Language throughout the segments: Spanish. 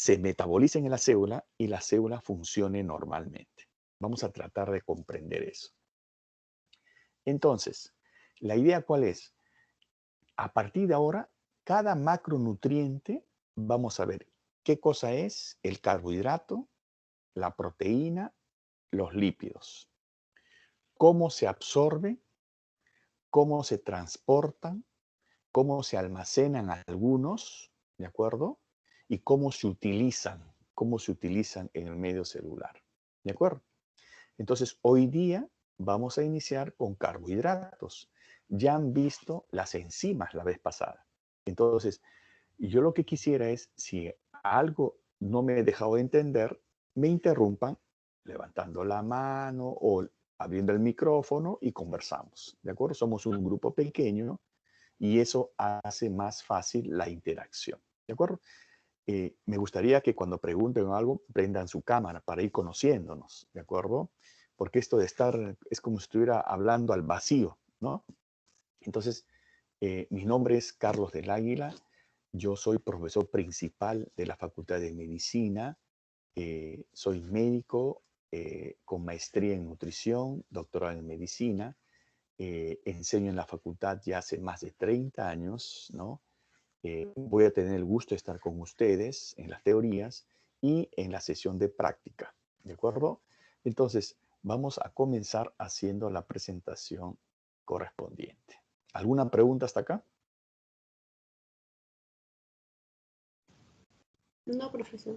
se metabolicen en la célula y la célula funcione normalmente. Vamos a tratar de comprender eso. Entonces, ¿la idea cuál es? A partir de ahora, cada macronutriente, vamos a ver qué cosa es el carbohidrato, la proteína, los lípidos, cómo se absorbe, cómo se transportan, cómo se almacenan algunos, ¿de acuerdo? Y cómo se utilizan en el medio celular, ¿de acuerdo? Entonces, hoy día vamos a iniciar con carbohidratos. Ya han visto las enzimas la vez pasada. Entonces, yo lo que quisiera es, si algo no me he dejado de entender, me interrumpan levantando la mano o abriendo el micrófono y conversamos, ¿de acuerdo? Somos un grupo pequeño y eso hace más fácil la interacción, ¿de acuerdo? Me gustaría que cuando pregunten algo, prendan su cámara para ir conociéndonos, ¿de acuerdo? Porque esto de estar es como si estuviera hablando al vacío, ¿no? Entonces, mi nombre es Carlos del Águila, yo soy profesor principal de la Facultad de Medicina, soy médico con maestría en nutrición, doctorado en medicina, enseño en la facultad ya hace más de 30 años, ¿no? Voy a tener el gusto de estar con ustedes en las teorías y en la sesión de práctica, ¿de acuerdo? Entonces, vamos a comenzar haciendo la presentación correspondiente. ¿Alguna pregunta hasta acá? No, profesor.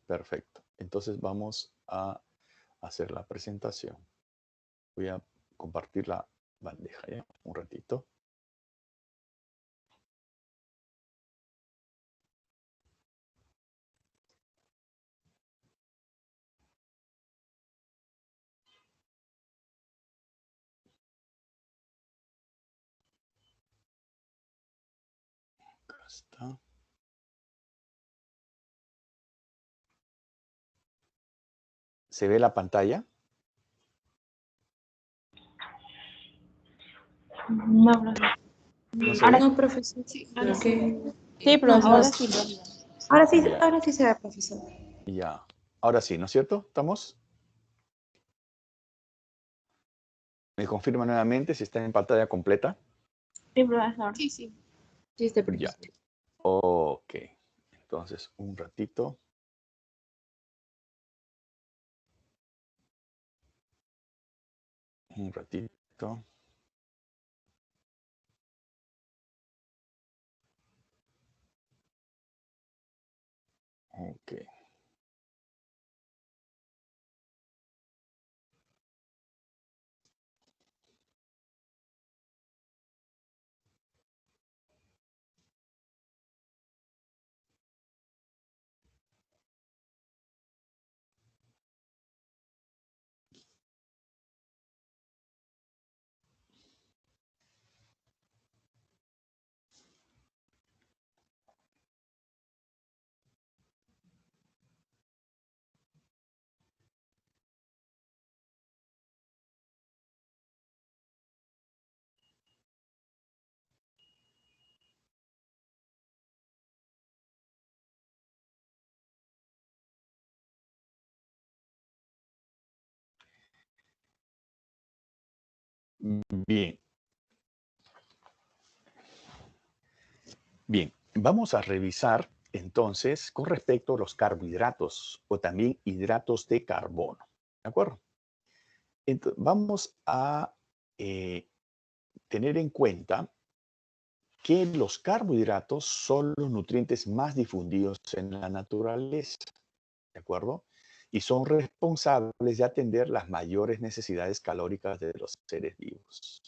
Perfecto. Entonces vamos a hacer la presentación. Voy a compartir la bandeja ya un ratito. Acá está. ¿Se ve la pantalla? No, profesor. ¿No se Ahora ve? no, profesor. Sí, ahora sí. Sí, No, profesor. ahora sí. Ya, Ahora sí se ve, profesor. ya. Ahora sí, ¿no es cierto? ¿Estamos? ¿Me confirma nuevamente si está en pantalla completa? Sí, profesor. Sí, sí. Sí, este Ya. profesor. Ok. Entonces, un ratito. Un ratito. Ok. Bien. Bien. Vamos a revisar entonces con respecto a los carbohidratos o también hidratos de carbono. ¿De acuerdo? Entonces, vamos a tener en cuenta que los carbohidratos son los nutrientes más difundidos en la naturaleza, ¿de acuerdo? Y son responsables de atender las mayores necesidades calóricas de los seres vivos.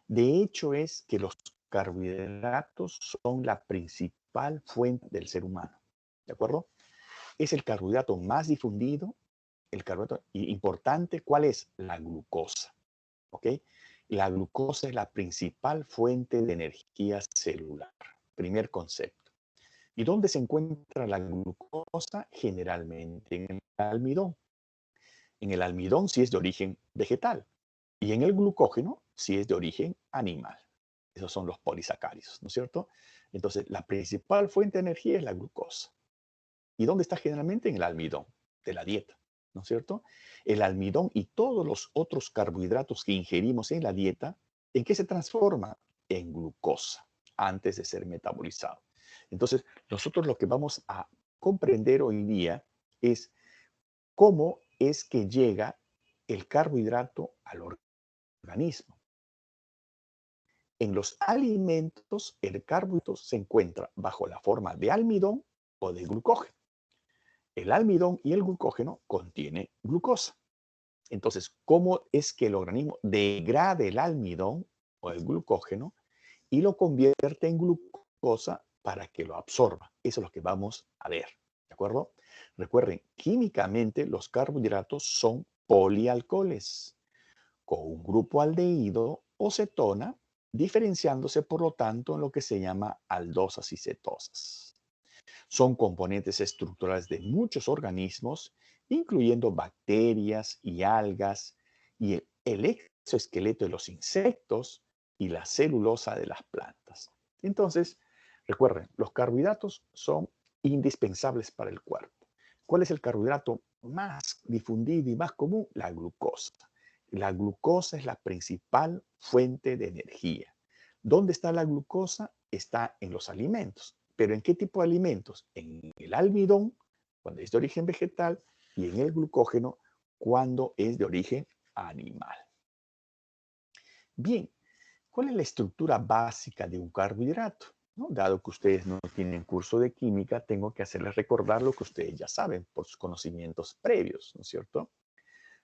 De hecho, es que los carbohidratos son la principal fuente del ser humano, ¿de acuerdo? Es el carbohidrato más difundido, el carbohidrato importante, ¿cuál es? La glucosa, ¿ok? La glucosa es la principal fuente de energía celular. Primer concepto. ¿Y dónde se encuentra la glucosa? Generalmente en el almidón. En el almidón sí es de origen vegetal y en el glucógeno sí es de origen animal. Esos son los polisacáridos, ¿no es cierto? Entonces, la principal fuente de energía es la glucosa. ¿Y dónde está generalmente? En el almidón de la dieta, ¿no es cierto? El almidón y todos los otros carbohidratos que ingerimos en la dieta, ¿en qué se transforma? En glucosa, antes de ser metabolizado. Entonces, nosotros lo que vamos a comprender hoy día es cómo es que llega el carbohidrato al organismo. En los alimentos, el carbohidrato se encuentra bajo la forma de almidón o de glucógeno. El almidón y el glucógeno contienen glucosa. Entonces, ¿cómo es que el organismo degrada el almidón o el glucógeno y lo convierte en glucosa para que lo absorba? Eso es lo que vamos a ver, ¿de acuerdo? Recuerden, químicamente los carbohidratos son polialcoholes con un grupo aldehído o cetona, diferenciándose por lo tanto en lo que se llama aldosas y cetosas. Son componentes estructurales de muchos organismos, incluyendo bacterias y algas, y el exoesqueleto de los insectos y la celulosa de las plantas. Entonces, recuerden, los carbohidratos son indispensables para el cuerpo. ¿Cuál es el carbohidrato más difundido y más común? La glucosa. La glucosa es la principal fuente de energía. ¿Dónde está la glucosa? Está en los alimentos. ¿Pero en qué tipo de alimentos? En el almidón, cuando es de origen vegetal, y en el glucógeno, cuando es de origen animal. Bien, ¿cuál es la estructura básica de un carbohidrato? ¿No? Dado que ustedes no tienen curso de química, tengo que hacerles recordar lo que ustedes ya saben por sus conocimientos previos, ¿no es cierto?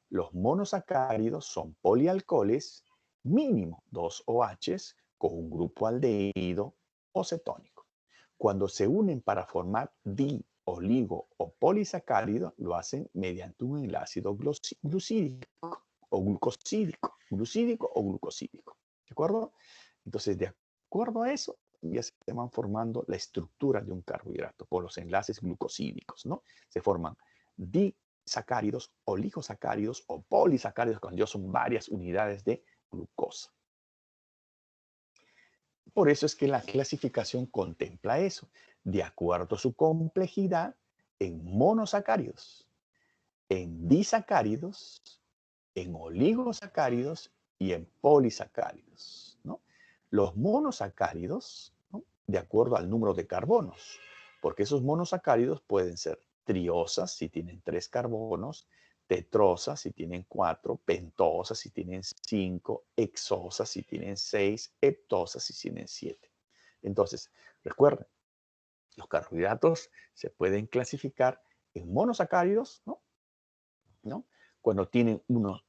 Los monosacáridos son polialcoholes, mínimo 2 OHs, con un grupo aldehído o cetónico. Cuando se unen para formar di, oligo o polisacárido, lo hacen mediante un enlacido glucídico o glucosídico. ¿De acuerdo? Entonces, de acuerdo a eso, ya se van formando la estructura de un carbohidrato por los enlaces glucosídicos, ¿no? Se forman disacáridos, oligosacáridos o polisacáridos, cuando son varias unidades de glucosa. Por eso es que la clasificación contempla eso, de acuerdo a su complejidad en monosacáridos, en disacáridos, en oligosacáridos y en polisacáridos, ¿no? Los monosacáridos, ¿no? De acuerdo al número de carbonos, porque esos monosacáridos pueden ser triosas si tienen 3 carbonos, tetrosas si tienen 4, pentosas si tienen 5, hexosas si tienen 6, heptosas si tienen 7. Entonces, recuerden, los carbohidratos se pueden clasificar en monosacáridos, ¿no? Cuando tienen una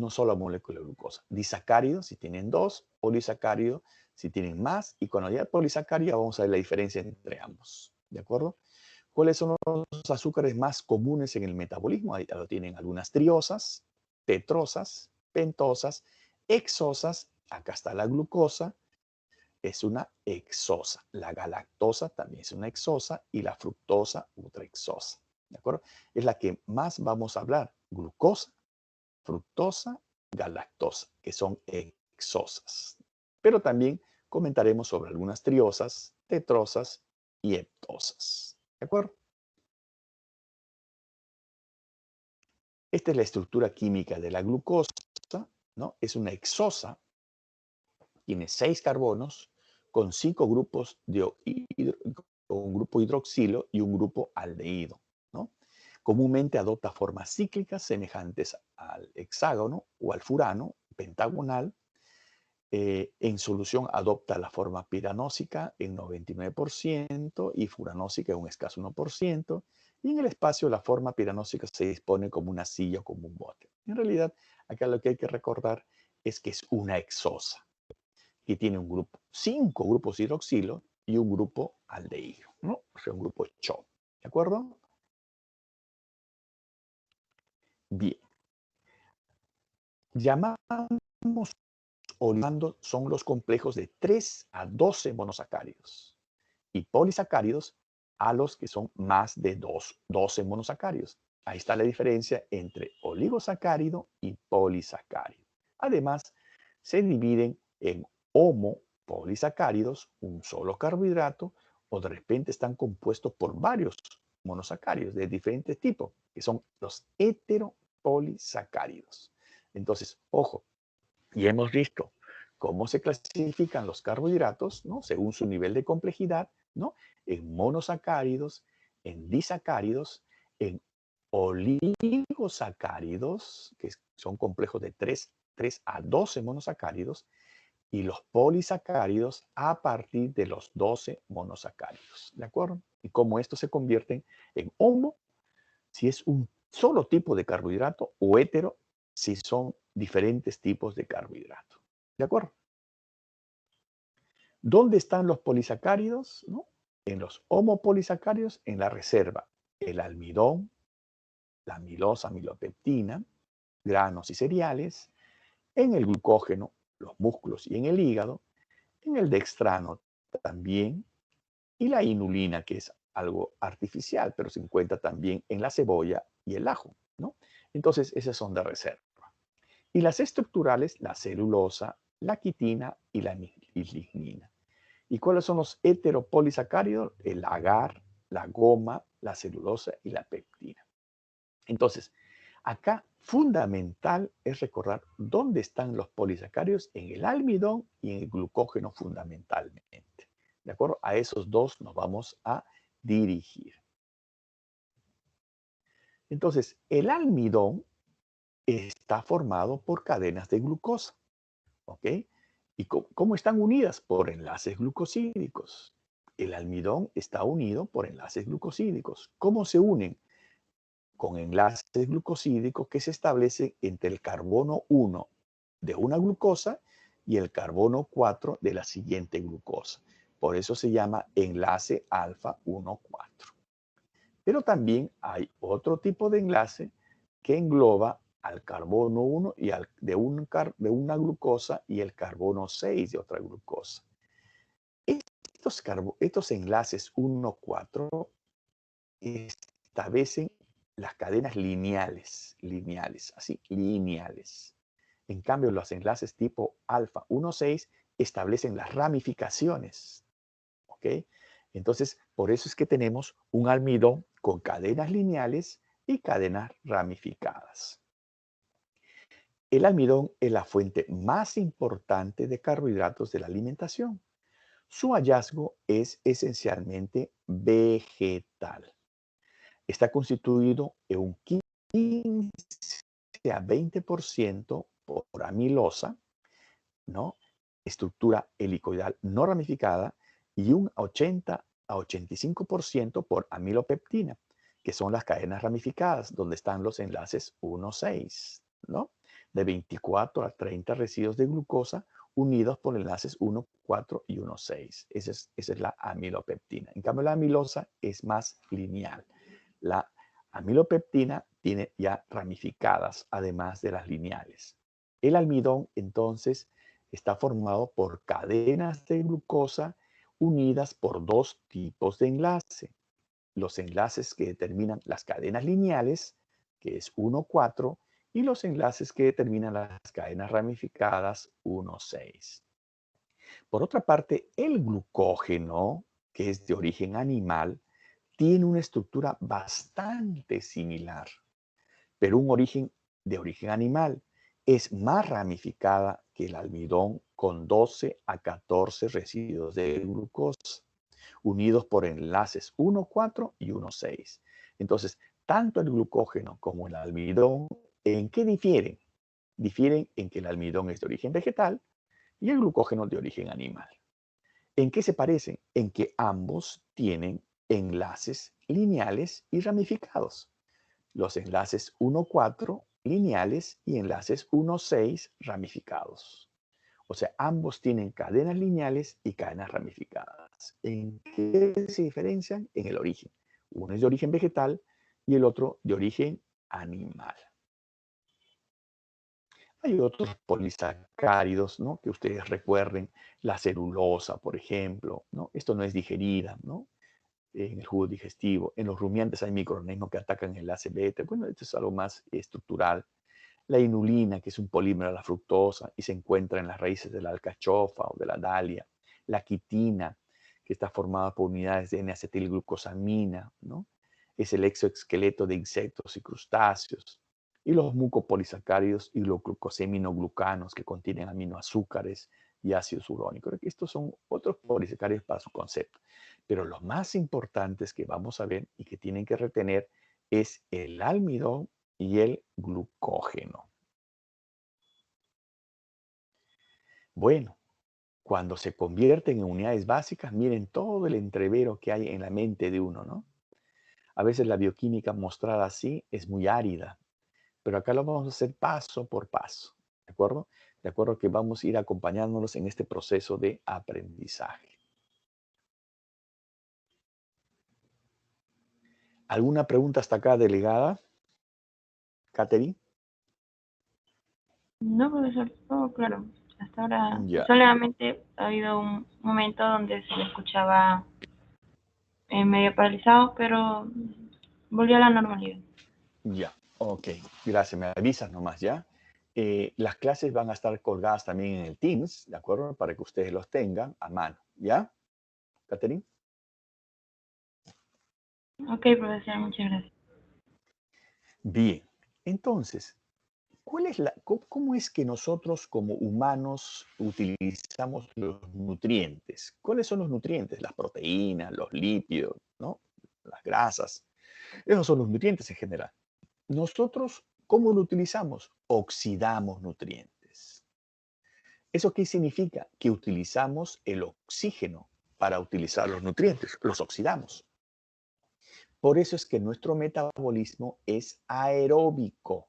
sola molécula de glucosa. Disacáridos si tienen 2, polisacáridos si tienen más, y cuando ya polisacáridos vamos a ver la diferencia entre ambos. ¿De acuerdo? ¿Cuáles son los azúcares más comunes en el metabolismo? Ahí lo tienen algunas triosas, tetrosas, pentosas, hexosas. Acá está la glucosa, es una hexosa. La galactosa también es una hexosa y la fructosa otra hexosa. ¿De acuerdo? Es la que más vamos a hablar. Glucosa, fructosa, galactosa, que son hexosas. Pero también comentaremos sobre algunas triosas, tetrosas y heptosas. ¿De acuerdo? Esta es la estructura química de la glucosa, ¿no? Es una hexosa, tiene 6 carbonos con 5 grupos con un grupo hidroxilo y un grupo aldehído, ¿no? Comúnmente adopta formas cíclicas semejantes al hexágono o al furano pentagonal. En solución adopta la forma piranósica en 99% y furanósica en un escaso 1%. Y en el espacio la forma piranósica se dispone como una silla o como un bote. En realidad, acá lo que hay que recordar es que es una hexosa, que tiene un grupo, 5 grupos hidroxilo y un grupo aldehído, ¿no? O sea, un grupo CHO. ¿De acuerdo? Bien. Llamamos oligando son los complejos de 3 a 12 monosacáridos y polisacáridos a los que son más de 12 monosacáridos. Ahí está la diferencia entre oligosacárido y polisacárido. Además, se dividen en homopolisacáridos, un solo carbohidrato, o de repente están compuestos por varios monosacáridos de diferentes tipos, que son los heteropolisacáridos. Entonces, ojo, y hemos visto cómo se clasifican los carbohidratos, ¿no? Según su nivel de complejidad, ¿no? En monosacáridos, en disacáridos, en oligosacáridos, que son complejos de 3 a 12 monosacáridos, y los polisacáridos a partir de los 12 monosacáridos. ¿De acuerdo? Y cómo estos se convierten en homo si es un solo tipo de carbohidrato o hetero si son diferentes tipos de carbohidrato. ¿De acuerdo? ¿Dónde están los polisacáridos? ¿No? En los homopolisacáridos, en la reserva, el almidón, la amilosa, amilopeptina, granos y cereales, en el glucógeno, los músculos y en el hígado, en el dextrano también, y la inulina, que es algo artificial, pero se encuentra también en la cebolla y el ajo, ¿no? Entonces, esas son de reserva. Y las estructurales, la celulosa, la quitina y la lignina. ¿Y cuáles son los heteropolisacáridos? El agar, la goma, la celulosa y la pectina. Entonces, acá fundamental es recordar dónde están los polisacáridos en el almidón y en el glucógeno fundamentalmente. ¿De acuerdo? A esos dos nos vamos a dirigir. Entonces, el almidón está formado por cadenas de glucosa. ¿Ok? ¿Y cómo están unidas? Por enlaces glucosídicos. El almidón está unido por enlaces glucosídicos. ¿Cómo se unen? Con enlaces glucosídicos que se establecen entre el carbono 1 de una glucosa y el carbono 4 de la siguiente glucosa. Por eso se llama enlace alfa 1,4. Pero también hay otro tipo de enlace que engloba al carbono 1 y de una glucosa y el carbono 6 de otra glucosa. Estos enlaces 1,4 establecen las cadenas lineales, así, lineales. En cambio, los enlaces tipo alfa 1,6 establecen las ramificaciones, ¿ok? Entonces, por eso es que tenemos un almidón con cadenas lineales y cadenas ramificadas. El almidón es la fuente más importante de carbohidratos de la alimentación. Su hallazgo es esencialmente vegetal. Está constituido en un 15 a 20% por amilosa, ¿no? Estructura helicoidal no ramificada, y un 80 a 85% por amilopeptina, que son las cadenas ramificadas, donde están los enlaces 1,6, ¿no? De 24 a 30 residuos de glucosa unidos por enlaces 1,4 y 1,6. Esa es la amilopeptina. En cambio, la amilosa es más lineal. La amilopeptina tiene ya ramificadas, además de las lineales. El almidón, entonces, está formado por cadenas de glucosa unidas por dos tipos de enlace. Los enlaces que determinan las cadenas lineales, que es 1,4, y los enlaces que determinan las cadenas ramificadas, 1,6. Por otra parte, el glucógeno, que es de origen animal, tiene una estructura bastante similar, pero de origen animal es más ramificada que el almidón, con 12 a 14 residuos de glucosa, unidos por enlaces 1,4 y 1,6. Entonces, tanto el glucógeno como el almidón, ¿en qué difieren? Difieren en que el almidón es de origen vegetal y el glucógeno de origen animal. ¿En qué se parecen? En que ambos tienen enlaces lineales y ramificados. Los enlaces 1,4 lineales y enlaces 1,6 ramificados. O sea, ambos tienen cadenas lineales y cadenas ramificadas. ¿En qué se diferencian? En el origen. Uno es de origen vegetal y el otro de origen animal. Hay otros polisacáridos, ¿no? Que ustedes recuerden, la celulosa, por ejemplo, ¿no? Esto no es digerida, ¿no? En el jugo digestivo. En los rumiantes hay microorganismos que atacan el enlace beta. Bueno, esto es algo más estructural. La inulina, que es un polímero de la fructosa y se encuentra en las raíces de la alcachofa o de la dalia. La quitina, que está formada por unidades de N-acetilglucosamina, ¿no? Es el exoesqueleto de insectos y crustáceos. Y los mucopolisacáridos y los glucosaminoglucanos, que contienen aminoazúcares y ácidos urónicos. Estos son otros polisacáridos para su concepto. Pero los más importantes que vamos a ver y que tienen que retener es el almidón y el glucógeno. Bueno, cuando se convierten en unidades básicas, miren todo el entrevero que hay en la mente de uno, ¿no? A veces la bioquímica mostrada así es muy árida, pero acá lo vamos a hacer paso por paso, ¿de acuerdo? De acuerdo que vamos a ir acompañándonos en este proceso de aprendizaje. ¿Alguna pregunta hasta acá, delegada? Catherine. No, profesor, todo claro. Hasta ahora Ya, solamente ha habido un momento donde se me escuchaba medio paralizado, pero volvió a la normalidad. ya. Ok, gracias. Me avisas nomás, ¿ya? Las clases van a estar colgadas también en el Teams, ¿de acuerdo? Para que ustedes los tengan a mano, ¿ya? Catherine. Ok, profesor, muchas gracias. Bien. Entonces, ¿cómo es que nosotros como humanos utilizamos los nutrientes? ¿Cuáles son los nutrientes? Las proteínas, los lípidos, ¿no? Las grasas. Esos son los nutrientes en general. Nosotros, ¿cómo lo utilizamos? Oxidamos nutrientes. ¿Eso qué significa? Que utilizamos el oxígeno para utilizar los nutrientes, los oxidamos. Por eso es que nuestro metabolismo es aeróbico.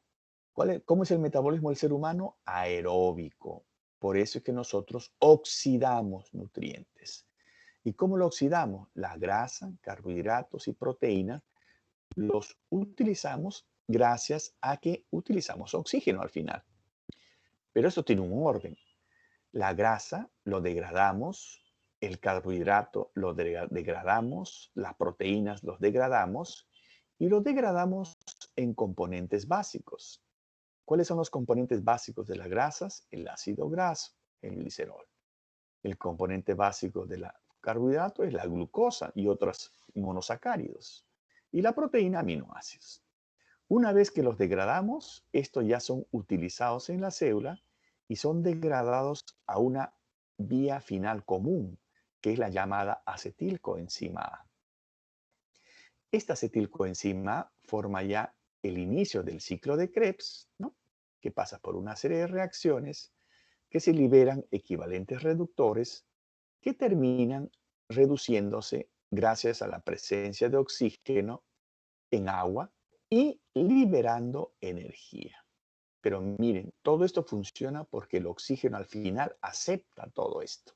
¿Cómo es el metabolismo del ser humano? Aeróbico. Por eso es que nosotros oxidamos nutrientes. ¿Y cómo lo oxidamos? La grasa, carbohidratos y proteínas los utilizamos gracias a que utilizamos oxígeno al final. Pero eso tiene un orden. La grasa lo degradamos, el carbohidrato lo degradamos, las proteínas los degradamos y los degradamos en componentes básicos. ¿Cuáles son los componentes básicos de las grasas? El ácido graso, el glicerol. El componente básico de la carbohidrato es la glucosa y otros monosacáridos. Y la proteína, aminoácidos. Una vez que los degradamos, estos ya son utilizados en la célula y son degradados a una vía final común, que es la llamada acetilcoenzima A. Esta acetilcoenzima A forma ya el inicio del ciclo de Krebs, ¿no? Que pasa por una serie de reacciones que se liberan equivalentes reductores que terminan reduciéndose gracias a la presencia de oxígeno en agua y liberando energía. Pero miren, todo esto funciona porque el oxígeno al final acepta todo esto.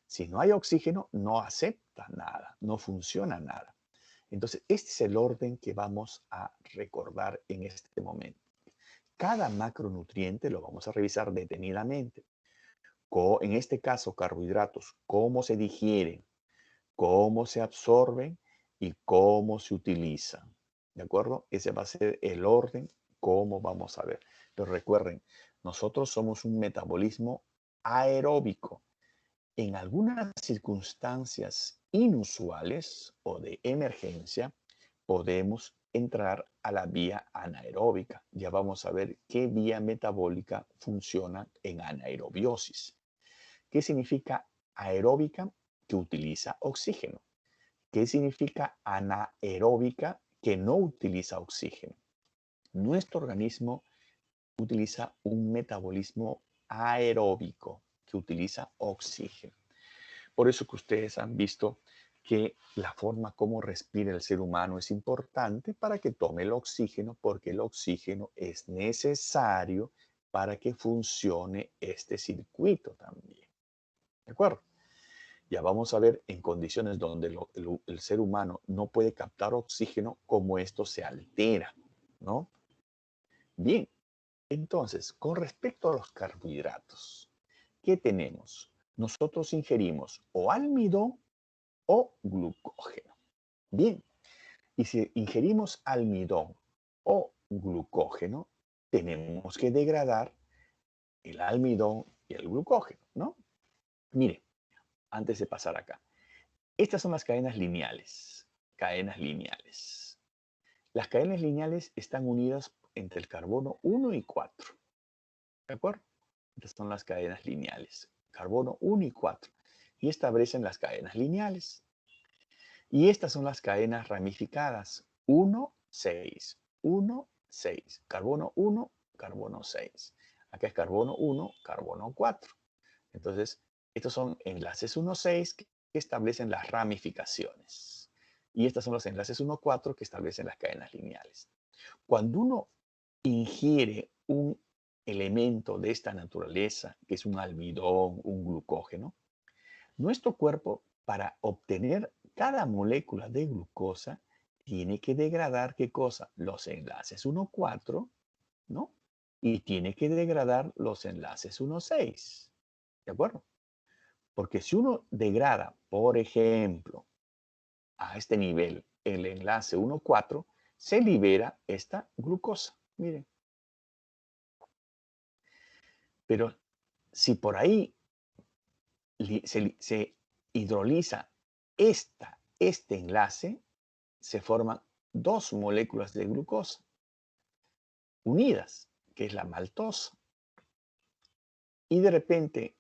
Si no hay oxígeno, no acepta nada, no funciona nada. Entonces, este es el orden que vamos a recordar en este momento. Cada macronutriente lo vamos a revisar detenidamente. En este caso, carbohidratos, cómo se digieren, cómo se absorben y cómo se utilizan. ¿De acuerdo? Ese va a ser el orden, cómo vamos a ver. Pero recuerden, nosotros somos un metabolismo aeróbico. En algunas circunstancias inusuales o de emergencia, podemos entrar a la vía anaeróbica. Ya vamos a ver qué vía metabólica funciona en anaerobiosis. ¿Qué significa aeróbica? Que utiliza oxígeno. ¿Qué significa anaeróbica? Que no utiliza oxígeno. Nuestro organismo utiliza un metabolismo aeróbico que utiliza oxígeno. Por eso que ustedes han visto que la forma como respira el ser humano es importante para que tome el oxígeno, porque el oxígeno es necesario para que funcione este circuito también. ¿De acuerdo? Ya vamos a ver en condiciones donde el ser humano no puede captar oxígeno, cómo esto se altera, ¿no? Bien, entonces, con respecto a los carbohidratos, ¿qué tenemos? Nosotros ingerimos o almidón o glucógeno. Bien, y si ingerimos almidón o glucógeno, tenemos que degradar el almidón y el glucógeno, ¿no? Mire, antes de pasar acá, estas son las cadenas lineales. Cadenas lineales. Las cadenas lineales están unidas entre el carbono 1 y 4. ¿De acuerdo? Estas son las cadenas lineales. Carbono 1 y 4. Y establecen las cadenas lineales. Y estas son las cadenas ramificadas. 1, 6. 1, 6. Carbono 1, carbono 6. Acá es carbono 1, carbono 4. Entonces, estos son enlaces 1,6 que establecen las ramificaciones. Y estos son los enlaces 1,4 que establecen las cadenas lineales. Cuando uno ingiere un elemento de esta naturaleza, que es un almidón, un glucógeno, nuestro cuerpo, para obtener cada molécula de glucosa, tiene que degradar, ¿qué cosa? Los enlaces 1,4, ¿no? Y tiene que degradar los enlaces 1,6. ¿De acuerdo? Porque si uno degrada, por ejemplo, a este nivel el enlace 1,4, se libera esta glucosa. Miren. Pero si por ahí se hidroliza este enlace, se forman dos moléculas de glucosa unidas, que es la maltosa. Y de repente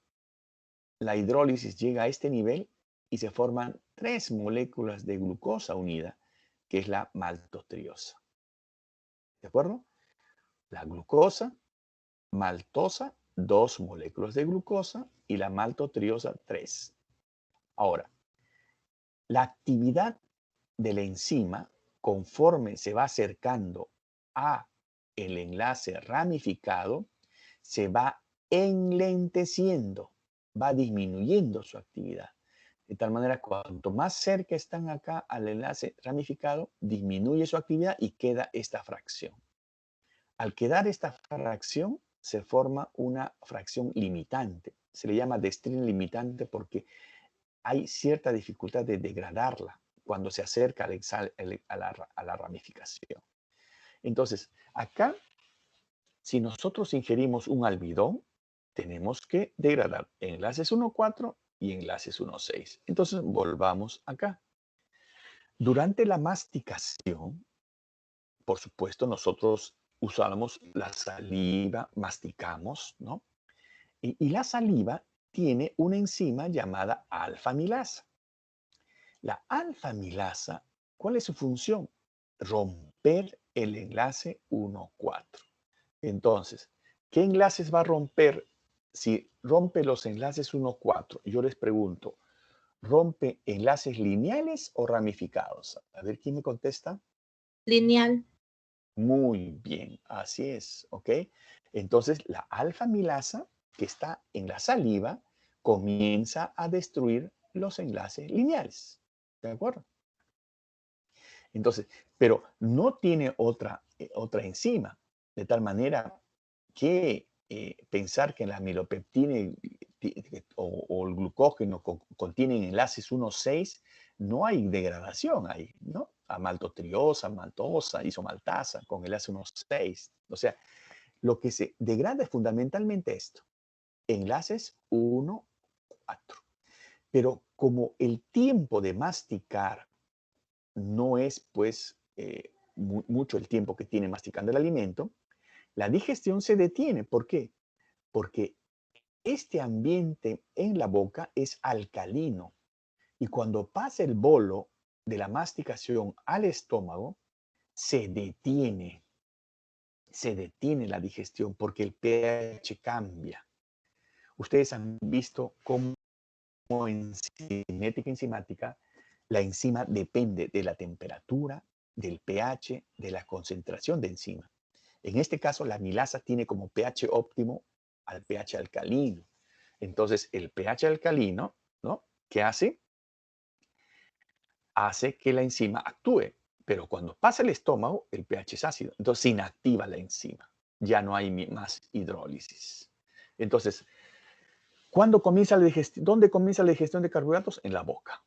la hidrólisis llega a este nivel y se forman tres moléculas de glucosa unida, que es la maltotriosa. ¿De acuerdo? La glucosa, maltosa, dos moléculas de glucosa y la maltotriosa, tres. Ahora, la actividad de la enzima, conforme se va acercando a el enlace ramificado, se va enlenteciendo, va disminuyendo su actividad. De tal manera, cuanto más cerca están acá al enlace ramificado, disminuye su actividad y queda esta fracción. Al quedar esta fracción, se forma una fracción limitante. Se le llama destrina limitante porque hay cierta dificultad de degradarla cuando se acerca a la ramificación. Entonces, acá, si nosotros ingerimos un almidón, tenemos que degradar enlaces 1,4 y enlaces 1,6. Entonces, volvamos acá. Durante la masticación, por supuesto, nosotros usamos la saliva, masticamos, ¿no? Y la saliva tiene una enzima llamada alfa-amilasa. La alfa-amilasa, ¿cuál es su función? Romper el enlace 1,4. Entonces, ¿qué enlaces va a romper? Si rompe los enlaces 1,4, yo les pregunto, ¿rompe enlaces lineales o ramificados? A ver, ¿quién me contesta? Lineal. Muy bien, así es, ¿ok? Entonces, la alfa-amilasa que está en la saliva comienza a destruir los enlaces lineales, ¿de acuerdo? Entonces, pero no tiene otra enzima, de tal manera que pensar que la amilopeptina o el glucógeno contienen enlaces 1,6, no hay degradación ahí, ¿no? A maltotriosa, maltosa, isomaltasa con enlace 1,6. O sea, lo que se degrada es fundamentalmente esto, enlaces 1,4. Pero como el tiempo de masticar no es, pues, mucho el tiempo que tiene masticando el alimento, la digestión se detiene. ¿Por qué? Porque este ambiente en la boca es alcalino y cuando pasa el bolo de la masticación al estómago, se detiene la digestión porque el pH cambia. Ustedes han visto cómo en cinética enzimática la enzima depende de la temperatura, del pH, de la concentración de enzima. En este caso, la amilasa tiene como pH óptimo al pH alcalino. Entonces, el pH alcalino, ¿no? ¿Qué hace? Hace que la enzima actúe. Pero cuando pasa el estómago, el pH es ácido. Entonces, se inactiva la enzima. Ya no hay más hidrólisis. Entonces, ¿cuándo comienza la digestión? ¿Dónde comienza la digestión de carbohidratos? En la boca.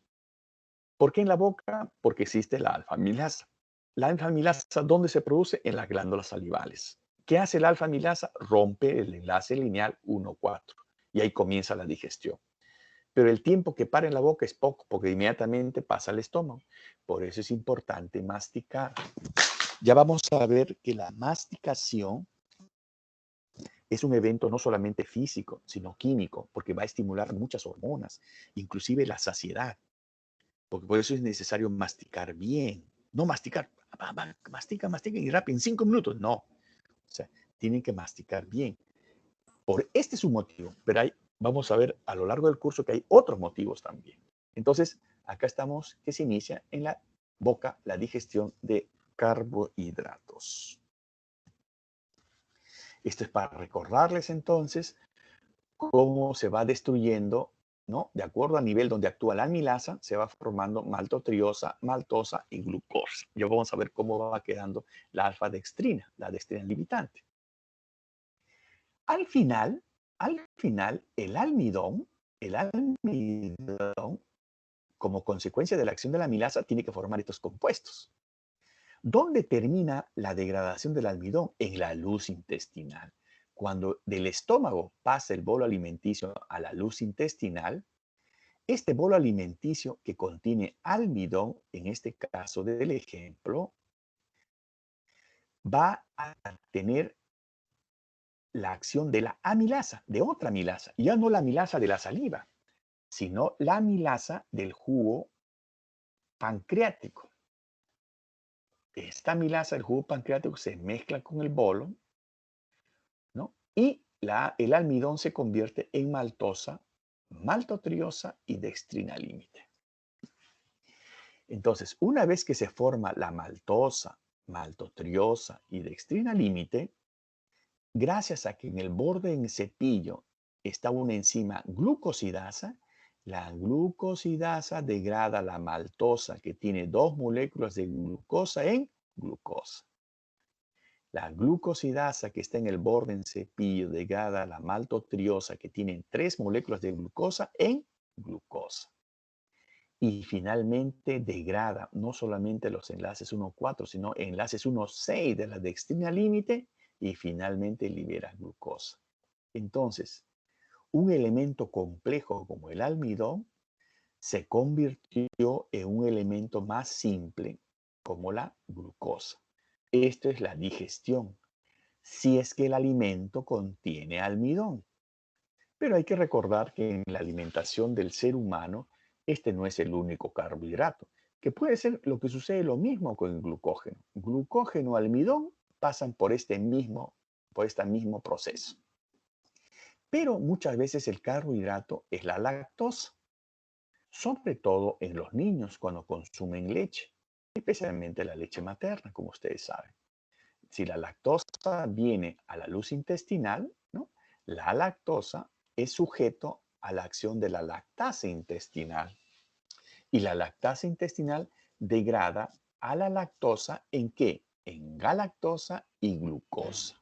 ¿Por qué en la boca? Porque existe la alfa-amilasa. La alfa-amilasa, ¿dónde se produce? En las glándulas salivales. ¿Qué hace la alfa amilasa? Rompe el enlace lineal 1,4 y ahí comienza la digestión. Pero el tiempo que para en la boca es poco porque inmediatamente pasa al estómago. Por eso es importante masticar. Ya vamos a ver que la masticación es un evento no solamente físico, sino químico, porque va a estimular muchas hormonas, inclusive la saciedad. Porque por eso es necesario masticar bien. No masticar, mastica y rápido, en 5 minutos. No. O sea, tienen que masticar bien. Por este es un motivo, pero vamos a ver a lo largo del curso que hay otros motivos también. Entonces, acá estamos que se inicia en la boca la digestión de carbohidratos. Esto es para recordarles entonces cómo se va destruyendo, ¿no? De acuerdo al nivel donde actúa la amilasa, se va formando maltotriosa, maltosa y glucosa. Ya vamos a ver cómo va quedando la alfa-dextrina, la dextrina limitante. Al final, el almidón, como consecuencia de la acción de la amilasa, tiene que formar estos compuestos. ¿Dónde termina la degradación del almidón? En la luz intestinal. Cuando del estómago pasa el bolo alimenticio a la luz intestinal, este bolo alimenticio que contiene almidón, en este caso del ejemplo, va a tener la acción de la amilasa, de otra amilasa, ya no la amilasa de la saliva, sino la amilasa del jugo pancreático. Esta amilasa del jugo pancreático se mezcla con el bolo, ¿no? Y el almidón se convierte en maltosa, maltotriosa y dextrina límite. Entonces, una vez que se forma la maltosa, maltotriosa y dextrina límite, gracias a que en el borde en cepillo está una enzima glucosidasa, la glucosidasa degrada la maltosa que tiene 2 moléculas de glucosa en glucosa. La glucosidasa que está en el borde en cepillo degrada la maltotriosa que tiene 3 moléculas de glucosa en glucosa. Y finalmente degrada no solamente los enlaces 1,4, sino enlaces 1,6 de la dextrina límite y finalmente libera glucosa. Entonces, un elemento complejo como el almidón se convirtió en un elemento más simple como la glucosa. Esto es la digestión, si es que el alimento contiene almidón. Pero hay que recordar que en la alimentación del ser humano, este no es el único carbohidrato, que puede ser lo que sucede lo mismo con el glucógeno. Glucógeno y almidón pasan por este mismo proceso. Pero muchas veces el carbohidrato es la lactosa, sobre todo en los niños cuando consumen leche, especialmente la leche materna, como ustedes saben. Si la lactosa viene a la luz intestinal, ¿no? La lactosa es sujeto a la acción de la lactasa intestinal. Y la lactasa intestinal degrada a la lactosa ¿en qué? En galactosa y glucosa.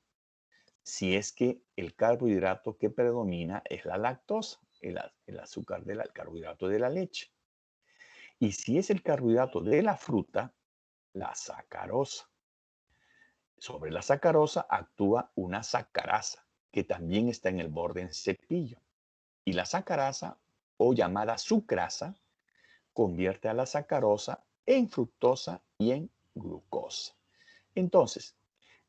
Si es que el carbohidrato que predomina es la lactosa, el azúcar del carbohidrato de la leche. Y si es el carbohidrato de la fruta, la sacarosa. Sobre la sacarosa actúa una sacarasa, que también está en el borde en cepillo. Y la sacarasa, o llamada sucrasa, convierte a la sacarosa en fructosa y en glucosa. Entonces,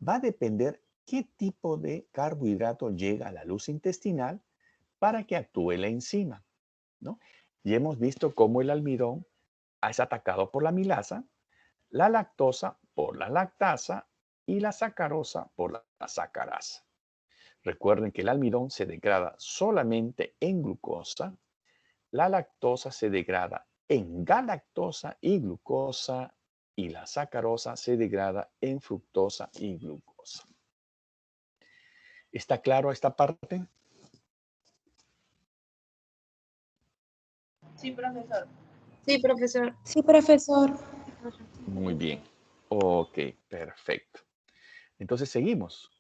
va a depender qué tipo de carbohidrato llega a la luz intestinal para que actúe la enzima, ¿no? Y hemos visto cómo el almidón es atacado por la amilasa, la lactosa por la lactasa y la sacarosa por la sacarasa. Recuerden que el almidón se degrada solamente en glucosa, la lactosa se degrada en galactosa y glucosa y la sacarosa se degrada en fructosa y glucosa. ¿Está claro esta parte? Sí, profesor. Sí, profesor. Sí, profesor. Muy bien. Ok, perfecto. Entonces seguimos.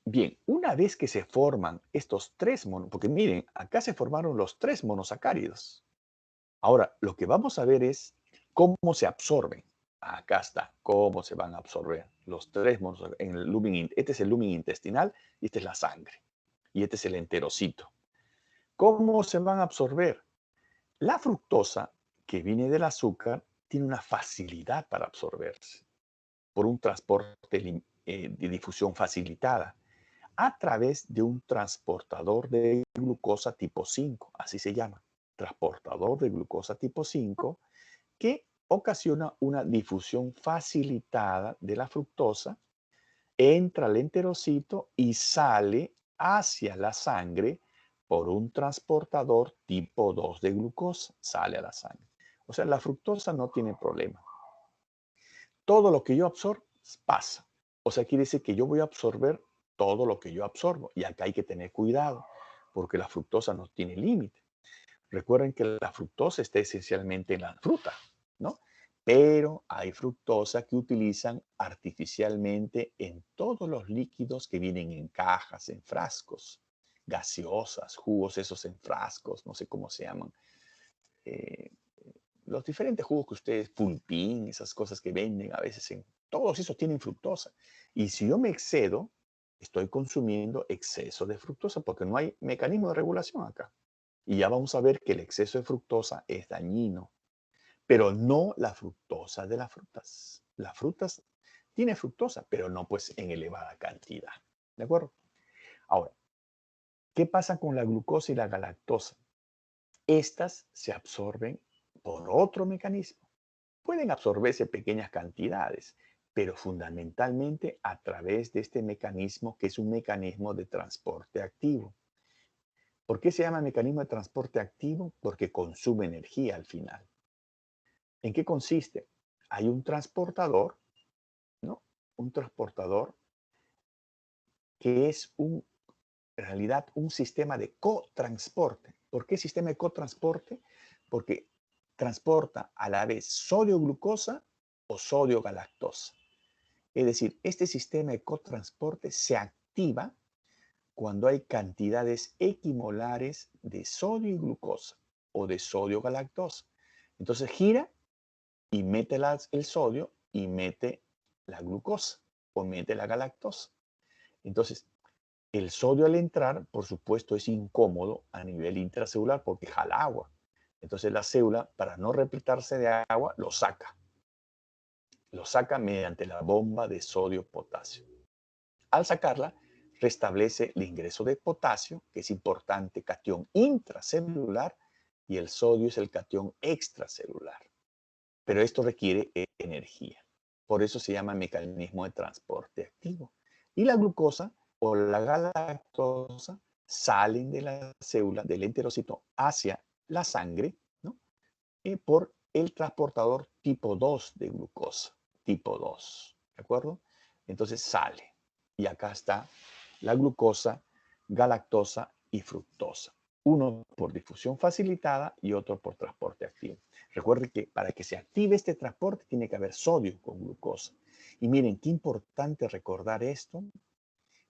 Bien, una vez que se forman estos 3 porque miren, acá se formaron los 3 monosacáridos. Ahora, lo que vamos a ver es cómo se absorben. Acá está, cómo se van a absorber los tres monos en el lumen. Este es el lumen intestinal y esta es la sangre. Y este es el enterocito. ¿Cómo se van a absorber? La fructosa, que viene del azúcar, tiene una facilidad para absorberse por un transporte de difusión facilitada a través de un transportador de glucosa tipo 5, así se llama, transportador de glucosa tipo 5, que ocasiona una difusión facilitada de la fructosa, entra al enterocito y sale hacia la sangre por un transportador tipo 2 de glucosa, sale a la sangre. O sea, la fructosa no tiene problema. Todo lo que yo absorbo pasa. O sea, quiere decir que yo voy a absorber todo lo que yo absorbo. Y acá hay que tener cuidado, porque la fructosa no tiene límite. Recuerden que la fructosa está esencialmente en la fruta, ¿no? Pero hay fructosa que utilizan artificialmente en todos los líquidos que vienen en cajas, en frascos, gaseosas, jugos esos en frascos, no sé cómo se llaman. Eh, los diferentes jugos que ustedes, pulpín, esas cosas que venden a veces, todos esos tienen fructosa. Y si yo me excedo, estoy consumiendo exceso de fructosa porque no hay mecanismo de regulación acá. Y ya vamos a ver que el exceso de fructosa es dañino, pero no la fructosa de las frutas. Las frutas tienen fructosa, pero no pues en elevada cantidad. ¿De acuerdo? Ahora, ¿qué pasa con la glucosa y la galactosa? Estas se absorben por otro mecanismo. Pueden absorberse pequeñas cantidades, pero fundamentalmente a través de este mecanismo que es un mecanismo de transporte activo. ¿Por qué se llama mecanismo de transporte activo? Porque consume energía al final. ¿En qué consiste? Hay un transportador, ¿no? Un transportador que es en realidad un sistema de cotransporte. ¿Por qué sistema de cotransporte? Porque transporta a la vez sodio-glucosa o sodio-galactosa. Es decir, este sistema de cotransporte se activa cuando hay cantidades equimolares de sodio y glucosa o de sodio-galactosa. Entonces gira y mete el sodio y mete la glucosa o mete la galactosa. Entonces, el sodio al entrar, por supuesto, es incómodo a nivel intracelular porque jala agua. Entonces la célula, para no repletarse de agua, lo saca. Lo saca mediante la bomba de sodio-potasio. Al sacarla, restablece el ingreso de potasio, que es importante catión intracelular, y el sodio es el catión extracelular. Pero esto requiere energía. Por eso se llama mecanismo de transporte activo. Y la glucosa o la galactosa salen de la célula, del enterocito, hacia la sangre, ¿no? Por el transportador tipo 2 de glucosa. Tipo 2. ¿De acuerdo? Entonces sale. Y acá está la glucosa, galactosa y fructosa. Uno por difusión facilitada y otro por transporte activo. Recuerde que para que se active este transporte tiene que haber sodio con glucosa. Y miren, qué importante recordar esto,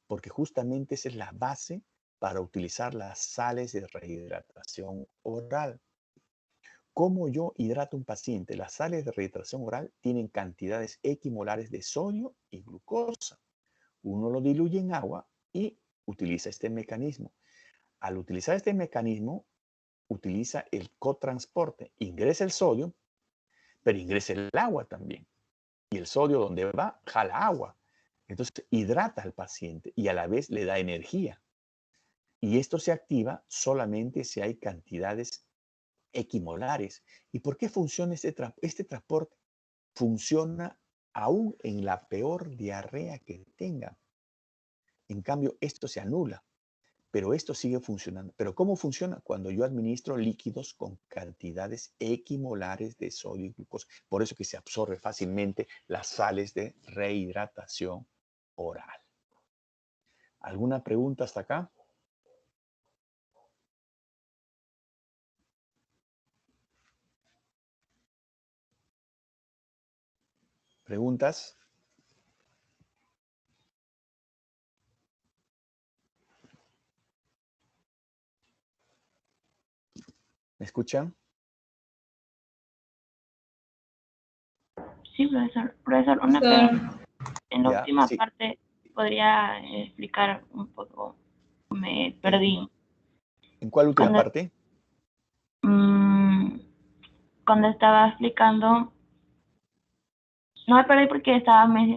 porque justamente esa es la base para utilizar las sales de rehidratación oral. ¿Cómo yo hidrato a un paciente? Las sales de rehidratación oral tienen cantidades equimolares de sodio y glucosa. Uno lo diluye en agua y utiliza este mecanismo. Al utilizar este mecanismo, utiliza el cotransporte. Ingresa el sodio, pero ingresa el agua también. Y el sodio, donde va, jala agua. Entonces, hidrata al paciente y a la vez le da energía. Y esto se activa solamente si hay cantidades equimolares. ¿Y por qué funciona este transporte? Funciona aún en la peor diarrea que tenga. En cambio, esto se anula, pero esto sigue funcionando. ¿Pero cómo funciona? Cuando yo administro líquidos con cantidades equimolares de sodio y glucosa. Por eso que se absorbe fácilmente las sales de rehidratación oral. ¿Alguna pregunta hasta acá? ¿Preguntas? ¿Me escuchan? Sí, profesor. Profesor, una Profesor. pregunta. En la Ya, última sí. parte, ¿podría explicar un poco? Me perdí. ¿En cuál última Cuando, parte? mm, cuando estaba explicando, no me perdí porque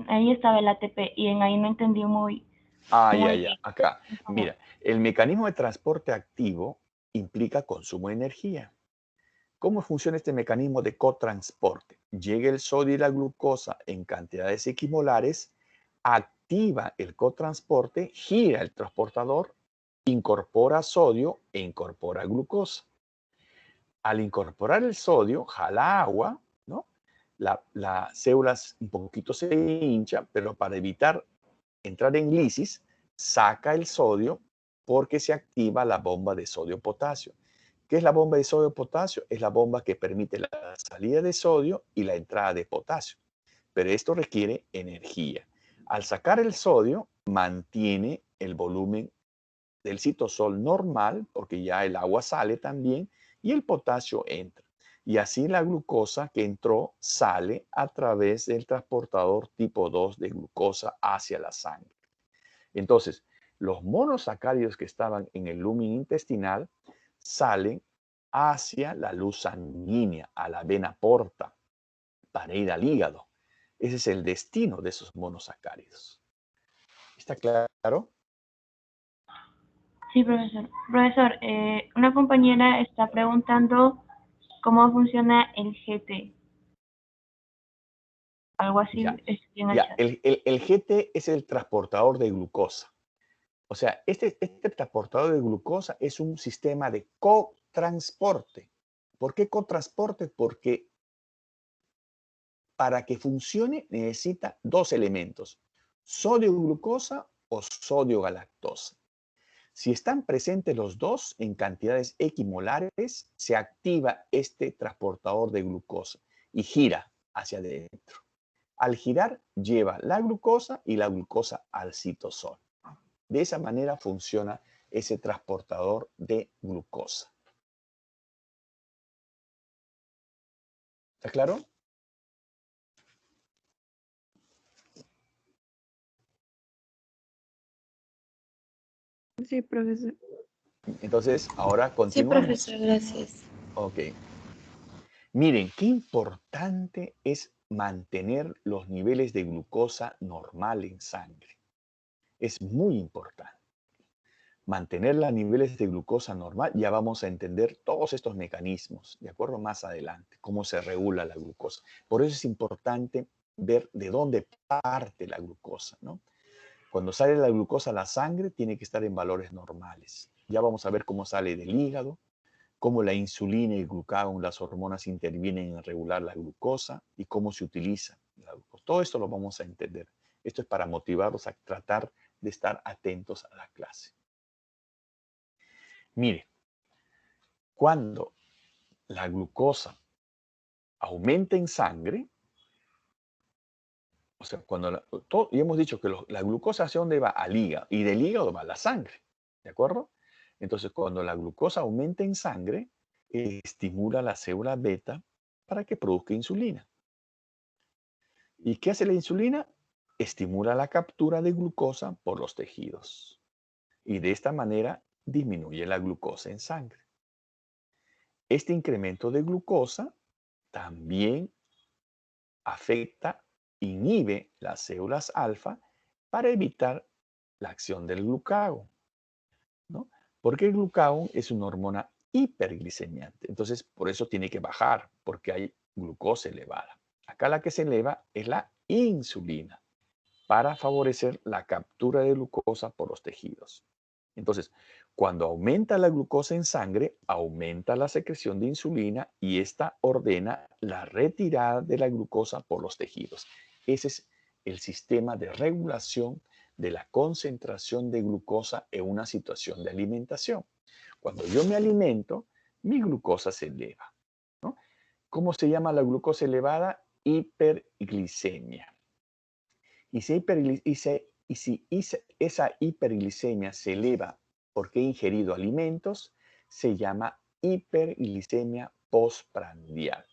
ahí estaba el ATP y en ahí no entendí Ya, muy ya, acá. cómo. Mira, el mecanismo de transporte activo implica consumo de energía. ¿Cómo funciona este mecanismo de cotransporte? Llega el sodio y la glucosa en cantidades equimolares, activa el cotransporte, gira el transportador, incorpora sodio e incorpora glucosa. Al incorporar el sodio, jala agua, ¿no? Las células un poquito se hincha, pero para evitar entrar en lisis, saca el sodio porque se activa la bomba de sodio-potasio. ¿Qué es la bomba de sodio-potasio? Es la bomba que permite la salida de sodio y la entrada de potasio. Pero esto requiere energía. Al sacar el sodio, mantiene el volumen del citosol normal, porque ya el agua sale también, y el potasio entra. Y así la glucosa que entró sale a través del transportador tipo 2 de glucosa hacia la sangre. Entonces, los monosacáridos que estaban en el lumen intestinal salen hacia la luz sanguínea, a la vena porta, para ir al hígado. Ese es el destino de esos monosacáridos. ¿Está claro? Sí, profesor. Profesor, una compañera está preguntando cómo funciona el GT. Algo así Ya, escribí en el ya. chat. El GT es el transportador de glucosa. O sea, este transportador de glucosa es un sistema de cotransporte. ¿Por qué cotransporte? Porque para que funcione necesita dos elementos, sodio-glucosa o sodio-galactosa. Si están presentes los dos en cantidades equimolares, se activa este transportador de glucosa y gira hacia adentro. Al girar, lleva la glucosa y la glucosa al citosol. De esa manera funciona ese transportador de glucosa. ¿Está claro? Sí, profesor. Entonces, ahora Sí, continuamos. profesor, gracias. Ok. Miren, qué importante es mantener los niveles de glucosa normal en sangre. Es muy importante. Mantener los niveles de glucosa normal, ya vamos a entender todos estos mecanismos, ¿de acuerdo? Más adelante, cómo se regula la glucosa. Por eso es importante ver de dónde parte la glucosa, ¿no? Cuando sale la glucosa a la sangre, tiene que estar en valores normales. Ya vamos a ver cómo sale del hígado, cómo la insulina y el glucagón, las hormonas, intervienen en regular la glucosa y cómo se utiliza la glucosa. Todo esto lo vamos a entender. Esto es para motivarlos a tratar de estar atentos a la clase. Mire, cuando la glucosa aumenta en sangre, o sea, y hemos dicho que la glucosa hacia dónde va, al hígado, y del hígado va a la sangre, ¿de acuerdo? Entonces, cuando la glucosa aumenta en sangre, estimula la célula beta para que produzca insulina. ¿Y qué hace la insulina? Estimula la captura de glucosa por los tejidos. Y de esta manera disminuye la glucosa en sangre. Este incremento de glucosa también afecta, inhibe las células alfa para evitar la acción del glucagón, ¿no? Porque el glucagón es una hormona hiperglicemiante. Entonces, por eso tiene que bajar, porque hay glucosa elevada. Acá la que se eleva es la insulina, para favorecer la captura de glucosa por los tejidos. Entonces, cuando aumenta la glucosa en sangre, aumenta la secreción de insulina y esta ordena la retirada de la glucosa por los tejidos. Ese es el sistema de regulación de la concentración de glucosa en una situación de alimentación. Cuando yo me alimento, mi glucosa se eleva, ¿no? ¿Cómo se llama la glucosa elevada? Hiperglicemia. Y si esa hiperglicemia se eleva porque he ingerido alimentos, se llama hiperglicemia postprandial.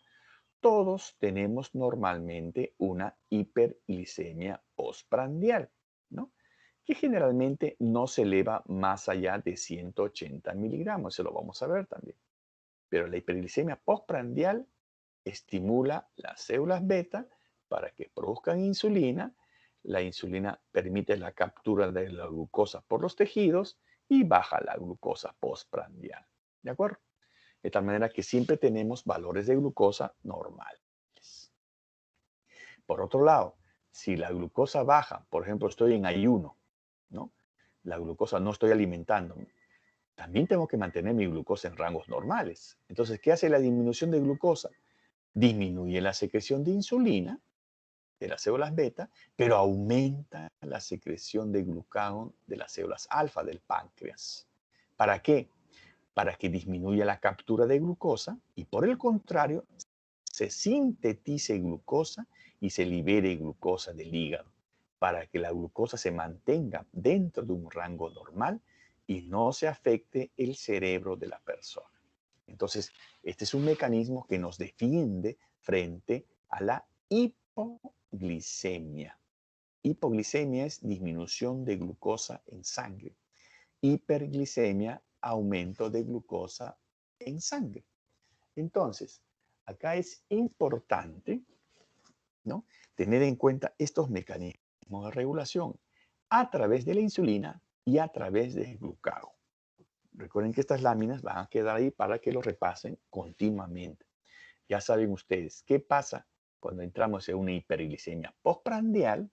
todos tenemos normalmente una hiperglicemia postprandial, ¿no? Que generalmente no se eleva más allá de 180 miligramos. Eso lo vamos a ver también. Pero la hiperglicemia postprandial estimula las células beta para que produzcan insulina. La insulina permite la captura de la glucosa por los tejidos y baja la glucosa postprandial. ¿De acuerdo? De tal manera que siempre tenemos valores de glucosa normales. Por otro lado, si la glucosa baja, por ejemplo, estoy en ayuno, ¿no? La glucosa no estoy alimentándome. También tengo que mantener mi glucosa en rangos normales. Entonces, ¿qué hace la disminución de glucosa? Disminuye la secreción de insulina de las células beta, pero aumenta la secreción de glucagón de las células alfa del páncreas. ¿Para qué? Para que disminuya la captura de glucosa y por el contrario, se sintetice glucosa y se libere glucosa del hígado para que la glucosa se mantenga dentro de un rango normal y no se afecte el cerebro de la persona. Entonces, este es un mecanismo que nos defiende frente a la hipoglicemia. Hipoglicemia es disminución de glucosa en sangre. Hiperglicemia, aumento de glucosa en sangre. Entonces, acá es importante, ¿no?, tener en cuenta estos mecanismos de regulación a través de la insulina y a través del glucagón. Recuerden que estas láminas van a quedar ahí para que lo repasen continuamente. Ya saben ustedes qué pasa cuando entramos en una hiperglicemia postprandial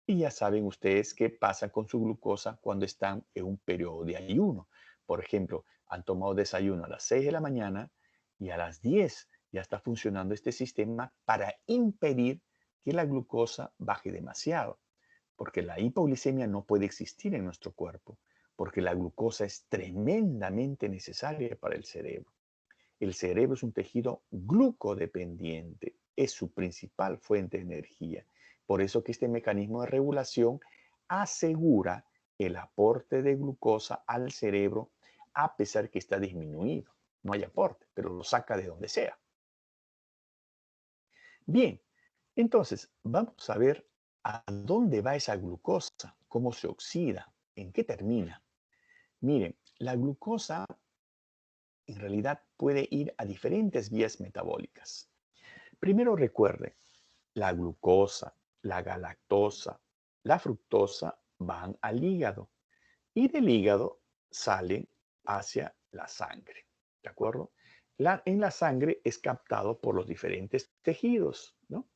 y ya saben ustedes qué pasa con su glucosa cuando están en un periodo de ayuno. Por ejemplo, han tomado desayuno a las 6 de la mañana y a las 10 ya está funcionando este sistema para impedir que la glucosa baje demasiado. Porque la hipoglicemia no puede existir en nuestro cuerpo, porque la glucosa es tremendamente necesaria para el cerebro. El cerebro es un tejido glucodependiente, es su principal fuente de energía. Por eso que este mecanismo de regulación asegura el aporte de glucosa al cerebro a pesar que está disminuido. No hay aporte, pero lo saca de donde sea. Bien, entonces vamos a ver a dónde va esa glucosa, cómo se oxida, en qué termina. Miren, la glucosa en realidad puede ir a diferentes vías metabólicas. Primero recuerde, la glucosa, la galactosa, la fructosa van al hígado y del hígado salen hacia la sangre. ¿De acuerdo? En la sangre es captado por los diferentes tejidos, ¿no?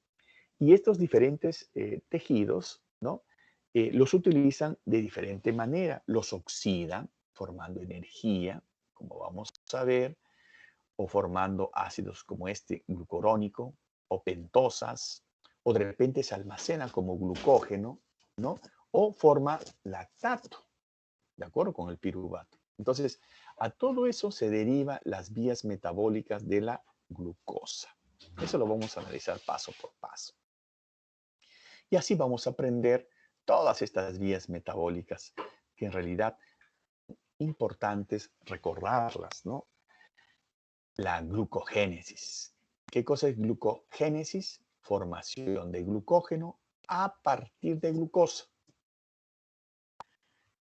Y estos diferentes tejidos, ¿no?, los utilizan de diferente manera. Los oxidan formando energía, como vamos a ver, o formando ácidos como este glucurónico o pentosas, o de repente se almacena como glucógeno, ¿no? O forma lactato, ¿de acuerdo? Con el piruvato. Entonces, a todo eso se derivan las vías metabólicas de la glucosa. Eso lo vamos a analizar paso por paso. Y así vamos a aprender todas estas vías metabólicas que en realidad importantes recordarlas, ¿no? La glucogénesis. ¿Qué cosa es glucogénesis? Formación de glucógeno a partir de glucosa.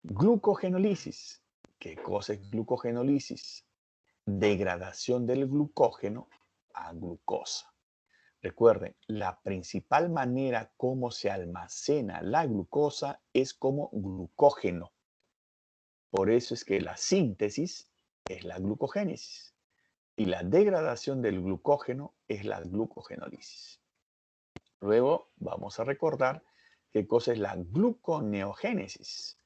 Glucogenólisis. ¿Qué cosa es glucogenólisis? Degradación del glucógeno a glucosa. Recuerden, la principal manera como se almacena la glucosa es como glucógeno. Por eso es que la síntesis es la glucogénesis y la degradación del glucógeno es la glucogenólisis. Luego vamos a recordar qué cosa es la gluconeogénesis.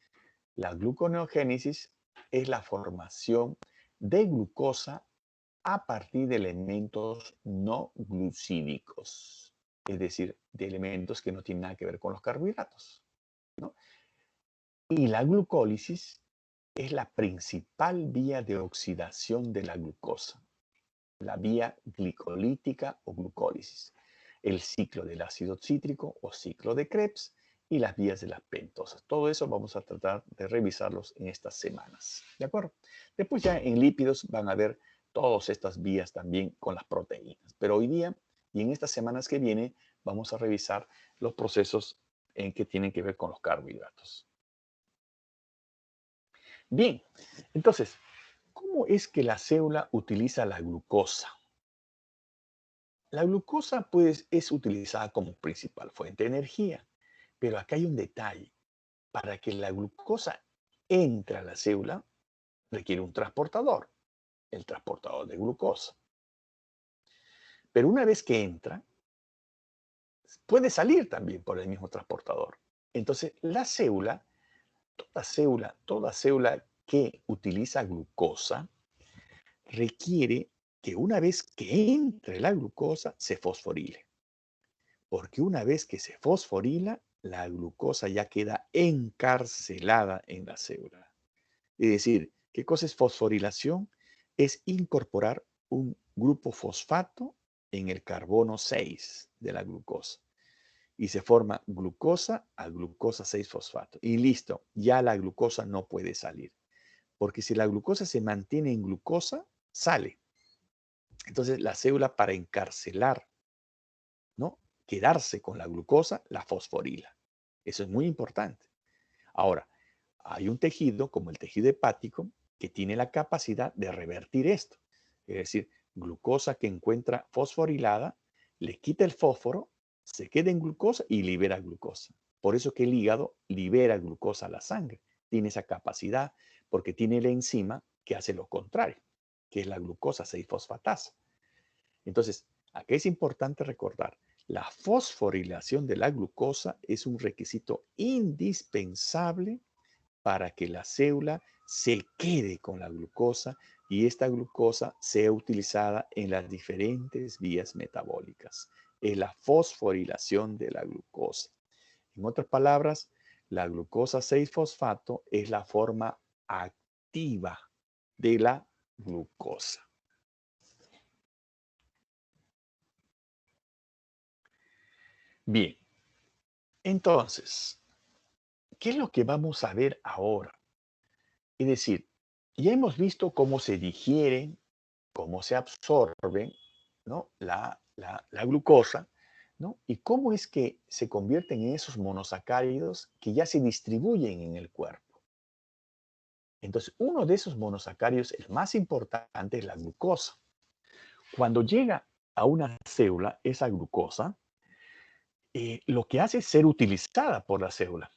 La gluconeogénesis es la formación de glucosa a partir de elementos no glucídicos, es decir, de elementos que no tienen nada que ver con los carbohidratos, ¿no? Y la glucólisis es la principal vía de oxidación de la glucosa, la vía glicolítica o glucólisis, el ciclo del ácido cítrico o ciclo de Krebs y las vías de las pentosas. Todo eso vamos a tratar de revisarlos en estas semanas, ¿de acuerdo? Después ya en lípidos van a ver todas estas vías también con las proteínas. Pero hoy día Y en estas semanas que vienen vamos a revisar los procesos en que tienen que ver con los carbohidratos. Bien, entonces, ¿cómo es que la célula utiliza la glucosa? La glucosa, pues, es utilizada como principal fuente de energía, pero acá hay un detalle. Para que la glucosa entre a la célula, requiere un transportador, el transportador de glucosa. Pero una vez que entra, puede salir también por el mismo transportador. Entonces, toda célula que utiliza glucosa, requiere que una vez que entre la glucosa, se fosforile. Porque una vez que se fosforila, la glucosa ya queda encarcelada en la célula. Es decir, ¿qué cosa es fosforilación? Es incorporar un grupo fosfato en el carbono 6 de la glucosa. Y se forma glucosa a glucosa 6-fosfato. Y listo, ya la glucosa no puede salir. Porque si la glucosa se mantiene en glucosa, sale. Entonces la célula, para encarcelar, ¿no?, quedarse con la glucosa, la fosforila. Eso es muy importante. Ahora, hay un tejido como el tejido hepático que tiene la capacidad de revertir esto. Es decir, glucosa que encuentra fosforilada, le quita el fósforo, se queda en glucosa y libera glucosa. Por eso que el hígado libera glucosa a la sangre. Tiene esa capacidad porque tiene la enzima que hace lo contrario, que es la glucosa 6-fosfatasa. Entonces, aquí es importante recordar, la fosforilación de la glucosa es un requisito indispensable para que la célula se quede con la glucosa y esta glucosa sea utilizada en las diferentes vías metabólicas. Es la fosforilación de la glucosa. En otras palabras, la glucosa 6-fosfato es la forma activa de la glucosa. Bien, entonces, ¿qué es lo que vamos a ver ahora? Es decir, ya hemos visto cómo se digieren, cómo se absorben, ¿no?, la glucosa, ¿no?, y cómo es que se convierten en esos monosacáridos que ya se distribuyen en el cuerpo. Entonces, uno de esos monosacáridos, el más importante, es la glucosa. Cuando llega a una célula, esa glucosa, lo que hace es ser utilizada por la célula.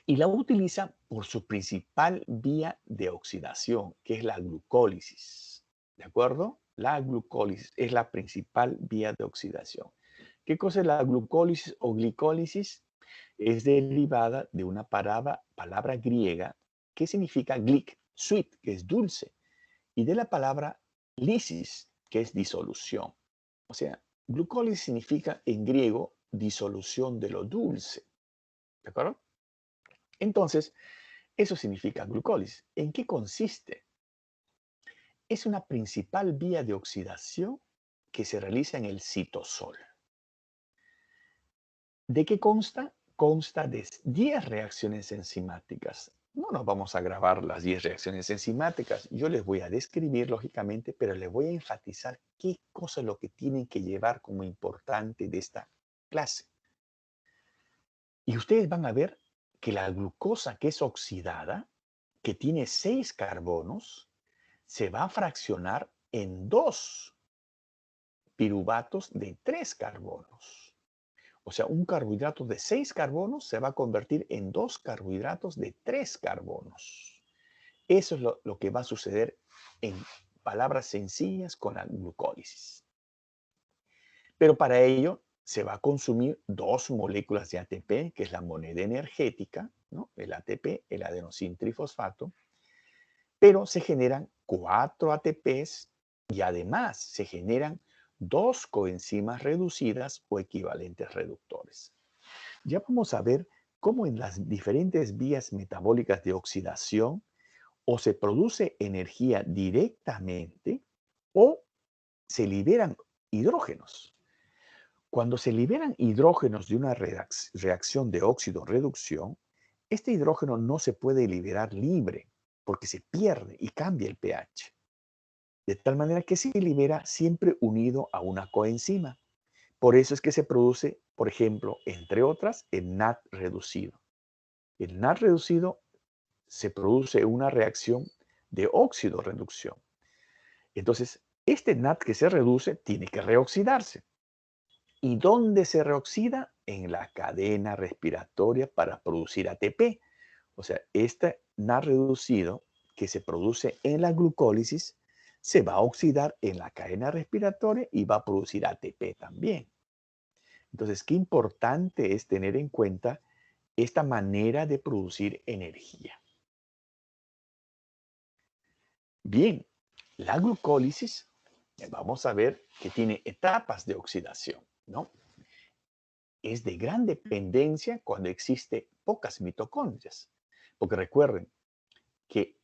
Y la utiliza por su principal vía de oxidación, que es la glucólisis. ¿De acuerdo? La glucólisis es la principal vía de oxidación. ¿Qué cosa es la glucólisis o glicólisis? Es derivada de una palabra griega que significa glic, sweet, que es dulce, y de la palabra lisis, que es disolución. O sea, glucólisis significa en griego disolución de lo dulce. ¿De acuerdo? Entonces, eso significa glucólisis. ¿En qué consiste? Es una principal vía de oxidación que se realiza en el citosol. ¿De qué consta? Consta de 10 reacciones enzimáticas. No nos vamos a grabar las 10 reacciones enzimáticas. Yo les voy a describir, lógicamente, pero les voy a enfatizar qué cosa es lo que tienen que llevar como importante de esta clase. Y ustedes van a ver que la glucosa que es oxidada, que tiene 6 carbonos, se va a fraccionar en 2 piruvatos de 3 carbonos. O sea, un carbohidrato de 6 carbonos se va a convertir en 2 carbohidratos de 3 carbonos. Eso es lo que va a suceder, en palabras sencillas, con la glucólisis. Pero para ello se va a consumir 2 moléculas de ATP, que es la moneda energética, ¿no?, el ATP, el adenosín trifosfato, pero se generan 4 ATPs y además se generan 2 coenzimas reducidas o equivalentes reductores. Ya vamos a ver cómo en las diferentes vías metabólicas de oxidación o se produce energía directamente o se liberan hidrógenos. Cuando se liberan hidrógenos de una reacción de óxido-reducción, este hidrógeno no se puede liberar libre porque se pierde y cambia el pH. De tal manera que se libera siempre unido a una coenzima. Por eso es que se produce, por ejemplo, entre otras, el NAD reducido. El NAD reducido se produce una reacción de óxido-reducción. Entonces, este NAD que se reduce tiene que reoxidarse. ¿Y dónde se reoxida? En la cadena respiratoria para producir ATP. O sea, este NAD reducido que se produce en la glucólisis se va a oxidar en la cadena respiratoria y va a producir ATP también. Entonces, qué importante es tener en cuenta esta manera de producir energía. Bien, la glucólisis, vamos a ver que tiene etapas de oxidación, ¿no? Es de gran dependencia cuando existe pocas mitocondrias. Porque recuerden que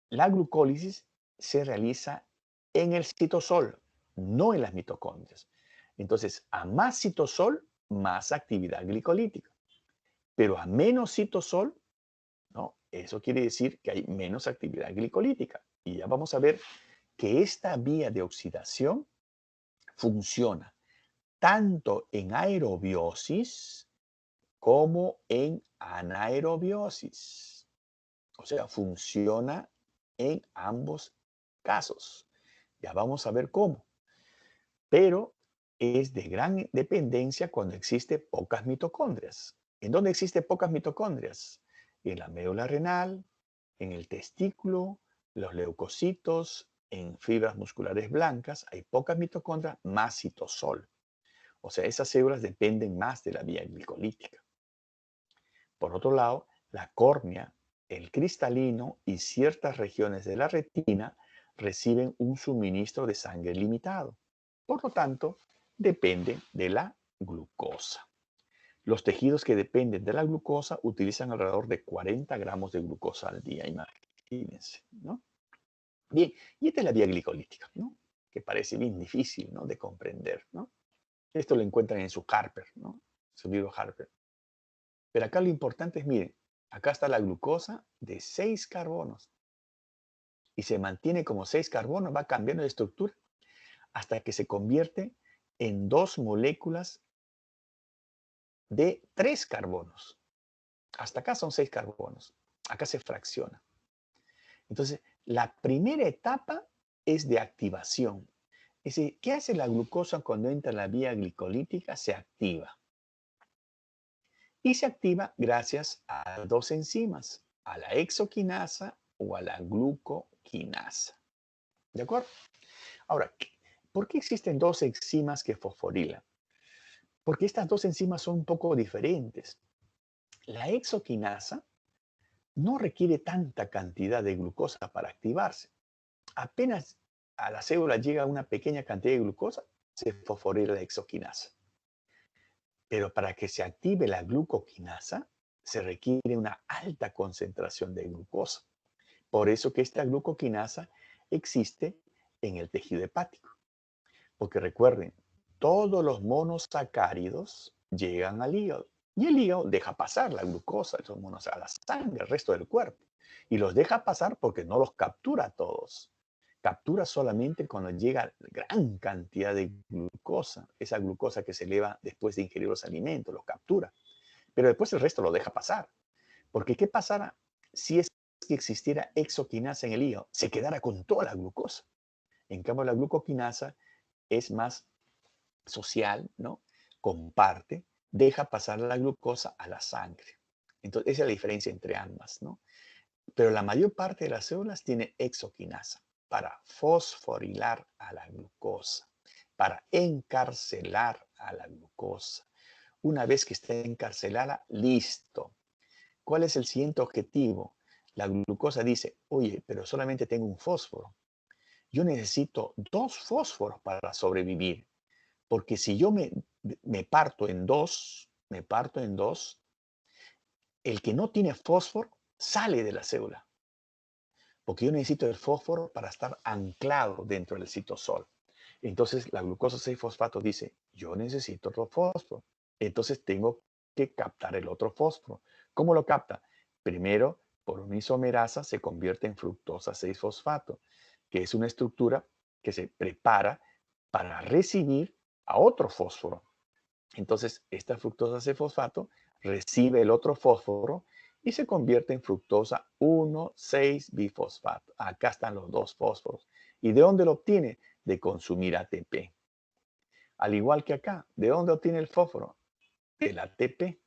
la glucólisis se realiza en el citosol, no en las mitocondrias. Entonces, a más citosol, más actividad glicolítica. Pero a menos citosol, ¿no? Eso quiere decir que hay menos actividad glicolítica. Y ya vamos a ver que esta vía de oxidación funciona tanto en aerobiosis como en anaerobiosis. O sea, funciona en ambos casos. Ya vamos a ver cómo. Pero es de gran dependencia cuando existe pocas mitocondrias. ¿En dónde existe pocas mitocondrias? En la médula renal, en el testículo, los leucocitos, en fibras musculares blancas, hay pocas mitocondrias, más citosol. O sea, esas células dependen más de la vía glicolítica. Por otro lado, la córnea, el cristalino y ciertas regiones de la retina reciben un suministro de sangre limitado. Por lo tanto, dependen de la glucosa. Los tejidos que dependen de la glucosa utilizan alrededor de 40 gramos de glucosa al día, imagínense, ¿no? Bien, y esta es la vía glicolítica, ¿no? Que parece bien difícil, ¿no? De comprender, ¿no? Esto lo encuentran en su Harper, ¿no? Su libro Harper. Pero acá lo importante es, miren, acá está la glucosa de 6 carbonos y se mantiene como 6 carbonos, va cambiando de estructura hasta que se convierte en 2 moléculas de 3 carbonos. Hasta acá son 6 carbonos. Acá se fracciona. Entonces, la primera etapa es de activación. Es decir, ¿qué hace la glucosa cuando entra en la vía glicolítica? Se activa. Y se activa gracias a 2 enzimas, a la hexoquinasa o a la glucoquinasa. ¿De acuerdo? Ahora, ¿por qué existen 2 enzimas que fosforilan? Porque estas 2 enzimas son un poco diferentes. La hexoquinasa no requiere tanta cantidad de glucosa para activarse. Apenas a la célula llega una pequeña cantidad de glucosa, se fosforila la hexoquinasa. Pero para que se active la glucoquinasa, se requiere una alta concentración de glucosa. Por eso que esta glucoquinasa existe en el tejido hepático. Porque recuerden, todos los monosacáridos llegan al hígado. Y el hígado deja pasar la glucosa, esos monosacáridos, a la sangre, al resto del cuerpo. Y los deja pasar porque no los captura todos. Captura solamente cuando llega gran cantidad de glucosa. Esa glucosa que se eleva después de ingerir los alimentos, los captura. Pero después el resto lo deja pasar. Porque ¿qué pasará si es que existiera hexoquinasa en el hígado? Se quedara con toda la glucosa. En cambio, la glucoquinasa es más social, ¿no? Comparte, deja pasar la glucosa a la sangre. Entonces, esa es la diferencia entre ambas, ¿no? Pero la mayor parte de las células tiene hexoquinasa para fosforilar a la glucosa, para encarcelar a la glucosa. Una vez que esté encarcelada, listo. ¿Cuál es el siguiente objetivo? La glucosa dice, oye, pero solamente tengo un fósforo. Yo necesito 2 fósforos para sobrevivir. Porque si yo me parto en dos, el que no tiene fósforo sale de la célula. Porque yo necesito el fósforo para estar anclado dentro del citosol. Entonces la glucosa 6-fosfato dice, yo necesito otro fósforo. Entonces tengo que captar el otro fósforo. ¿Cómo lo capta? Primero, por una isomerasa se convierte en fructosa 6-fosfato, que es una estructura que se prepara para recibir a otro fósforo. Entonces, esta fructosa C-fosfato recibe el otro fósforo y se convierte en fructosa 1,6-bifosfato. Acá están los dos fósforos. ¿Y de dónde lo obtiene? De consumir ATP. Al igual que acá, ¿de dónde obtiene el fósforo? Del ATP.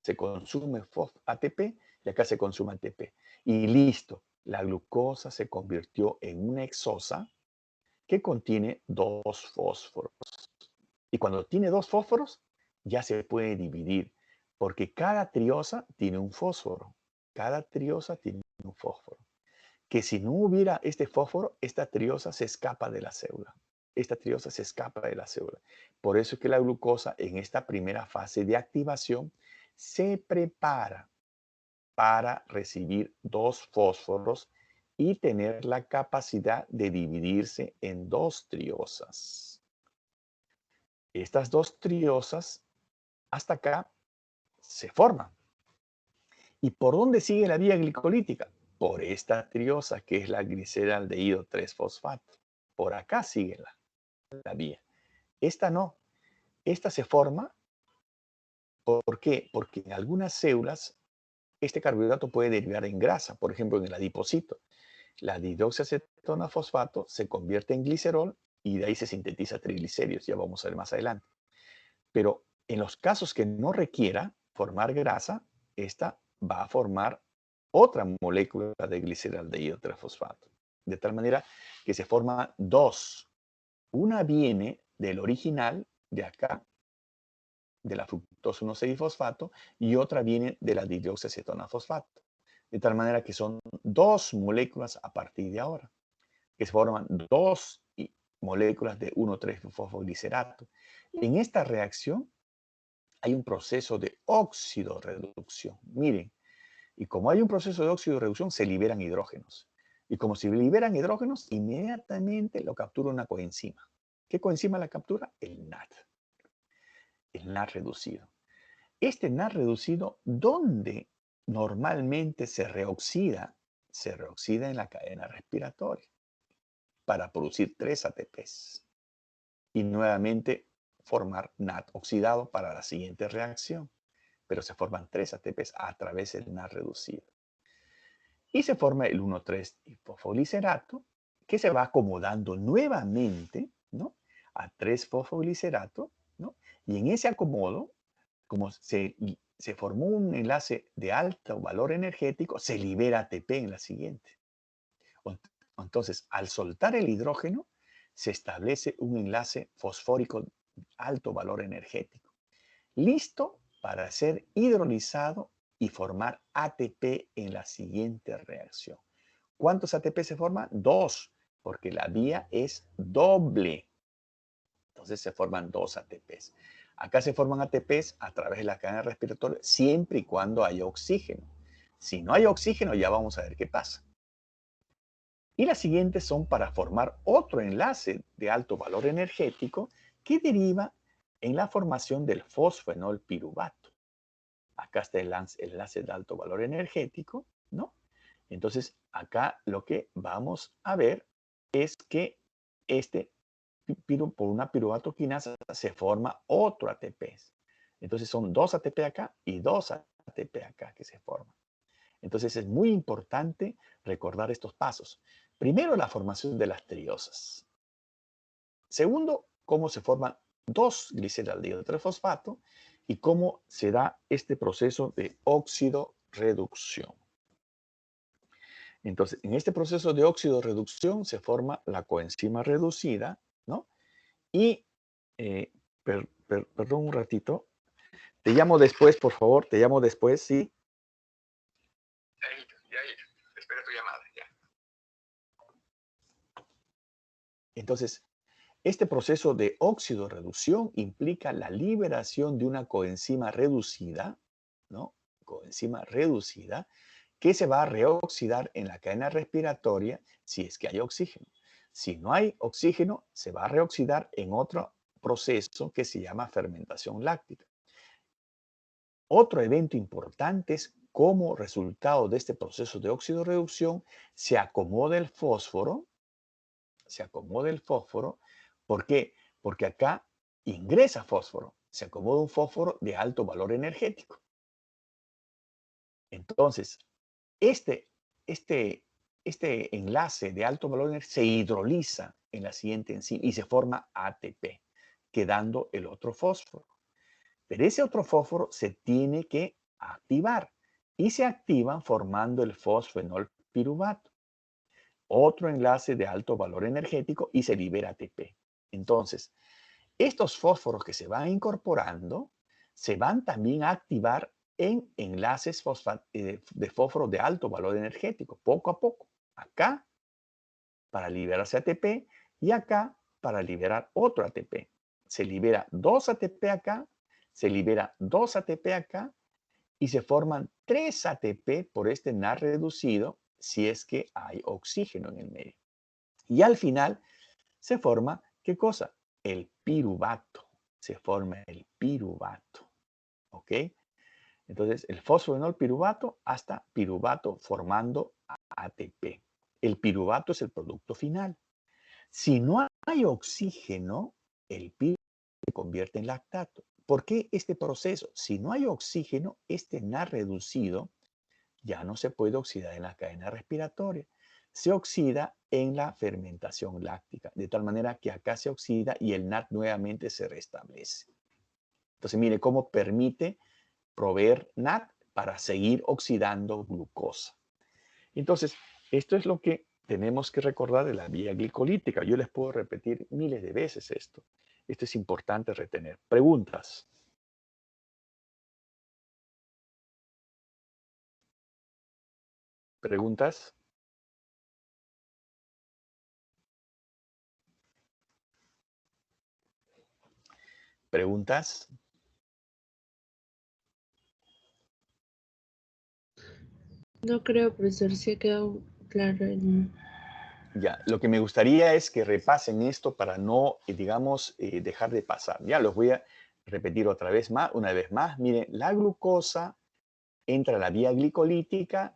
Se consume ATP y acá se consume ATP. Y listo, la glucosa se convirtió en una hexosa que contiene 2 fósforos. Y cuando tiene 2 fósforos, ya se puede dividir, porque cada triosa tiene un fósforo. Cada triosa tiene un fósforo. Que si no hubiera este fósforo, esta triosa se escapa de la célula. Esta triosa se escapa de la célula. Por eso es que la glucosa en esta primera fase de activación se prepara para recibir 2 fósforos y tener la capacidad de dividirse en 2 triosas. Estas 2 triosas hasta acá se forman. ¿Y por dónde sigue la vía glicolítica? Por esta triosa que es la gliceraldehído 3-fosfato. Por acá sigue la vía. Esta no. Esta se forma. ¿Por qué? Porque en algunas células este carbohidrato puede derivar en grasa. Por ejemplo, en el adipocito. La dihidroxiacetona fosfato se convierte en glicerol y de ahí se sintetiza triglicéridos. Ya vamos a ver más adelante. Pero en los casos que no requiera formar grasa, esta va a formar otra molécula de gliceraldehído 3-fosfato. De tal manera que se forman 2. Una viene del original, de acá, de la fructosa 1,6-fosfato, y otra viene de la dihidroxiacetona fosfato. De tal manera que son 2 moléculas a partir de ahora, que se forman 2 moléculas de 1,3-fosfoglicerato. En esta reacción hay un proceso de óxido-reducción. Miren, y como hay un proceso de óxido-reducción, se liberan hidrógenos. Y como se liberan hidrógenos, inmediatamente lo captura una coenzima. ¿Qué coenzima la captura? El NAD. El NAD reducido. Este NAD reducido, ¿dónde normalmente se reoxida? Se reoxida en la cadena respiratoria para producir 3 ATPs. Y nuevamente formar NAD oxidado para la siguiente reacción. Pero se forman 3 ATPs a través del NAD reducido. Y se forma el 1,3-fosfoglicerato, que se va acomodando nuevamente, ¿no?, a 3-fosfoglicerato, ¿no? Y en ese acomodo, como se formó un enlace de alto valor energético, se libera ATP en la siguiente. Entonces, al soltar el hidrógeno, se establece un enlace fosfórico de alto valor energético, listo para ser hidrolizado y formar ATP en la siguiente reacción. ¿Cuántos ATP se forman? 2, porque la vía es doble. Entonces se forman 2 ATPs. Acá se forman ATPs a través de la cadena respiratoria siempre y cuando haya oxígeno. Si no hay oxígeno, ya vamos a ver qué pasa. Y las siguientes son para formar otro enlace de alto valor energético que deriva en la formación del fosfenol piruvato. Acá está el enlace de alto valor energético, ¿no? Entonces, acá lo que vamos a ver es que por una piruvato quinasa se forma otro ATP. Entonces, son 2 ATP acá y 2 ATP acá que se forman. Entonces, es muy importante recordar estos pasos. Primero, la formación de las triosas. Segundo, cómo se forman 2 gliceraldehído 3-fosfato y cómo se da este proceso de óxido-reducción. Entonces, en este proceso de óxido-reducción se forma la coenzima reducida, ¿no? Y, perdón un ratito, te llamo después, por favor, te llamo después, ¿sí? Ya, espero tu llamada, ya. Entonces, este proceso de óxido-reducción implica la liberación de una coenzima reducida, ¿no? Coenzima reducida, que se va a reoxidar en la cadena respiratoria si es que hay oxígeno. Si no hay oxígeno, se va a reoxidar en otro proceso que se llama fermentación láctica. Otro evento importante es como resultado de este proceso de óxido-reducción se acomoda el fósforo. Se acomoda el fósforo. ¿Por qué? Porque acá ingresa fósforo, se acomoda un fósforo de alto valor energético. Entonces, este enlace de alto valor energético se hidroliza en la siguiente enzima y se forma ATP, quedando el otro fósforo. Pero ese otro fósforo se tiene que activar y se activan formando el fosfenol piruvato, otro enlace de alto valor energético, y se libera ATP. Entonces, estos fósforos que se van incorporando se van también a activar en enlaces de fósforo de alto valor energético, poco a poco. Acá para liberarse ATP y acá para liberar otro ATP. Se libera 2 ATP acá, se libera 2 ATP acá y se forman 3 ATP por este NAD reducido si es que hay oxígeno en el medio. Y al final se forma, ¿qué cosa? El piruvato. Se forma el piruvato. ¿Ok? Entonces, el fosfenol piruvato hasta piruvato formando ATP. El piruvato es el producto final. Si no hay oxígeno, el piruvato se convierte en lactato. ¿Por qué este proceso? Si no hay oxígeno, este NAD reducido ya no se puede oxidar en la cadena respiratoria. Se oxida en la fermentación láctica, de tal manera que acá se oxida y el NAD nuevamente se restablece. Entonces, mire cómo permite proveer NAD para seguir oxidando glucosa. Entonces, esto es lo que tenemos que recordar de la vía glicolítica. Yo les puedo repetir miles de veces esto. Esto es importante retener. Preguntas. ¿Preguntas? ¿Preguntas? No creo, profesor, sí ha quedado claro. Ya, lo que me gustaría es que repasen esto para no, digamos, dejar de pasar. Ya los voy a repetir otra vez más, una vez más. Miren, la glucosa entra a la vía glicolítica,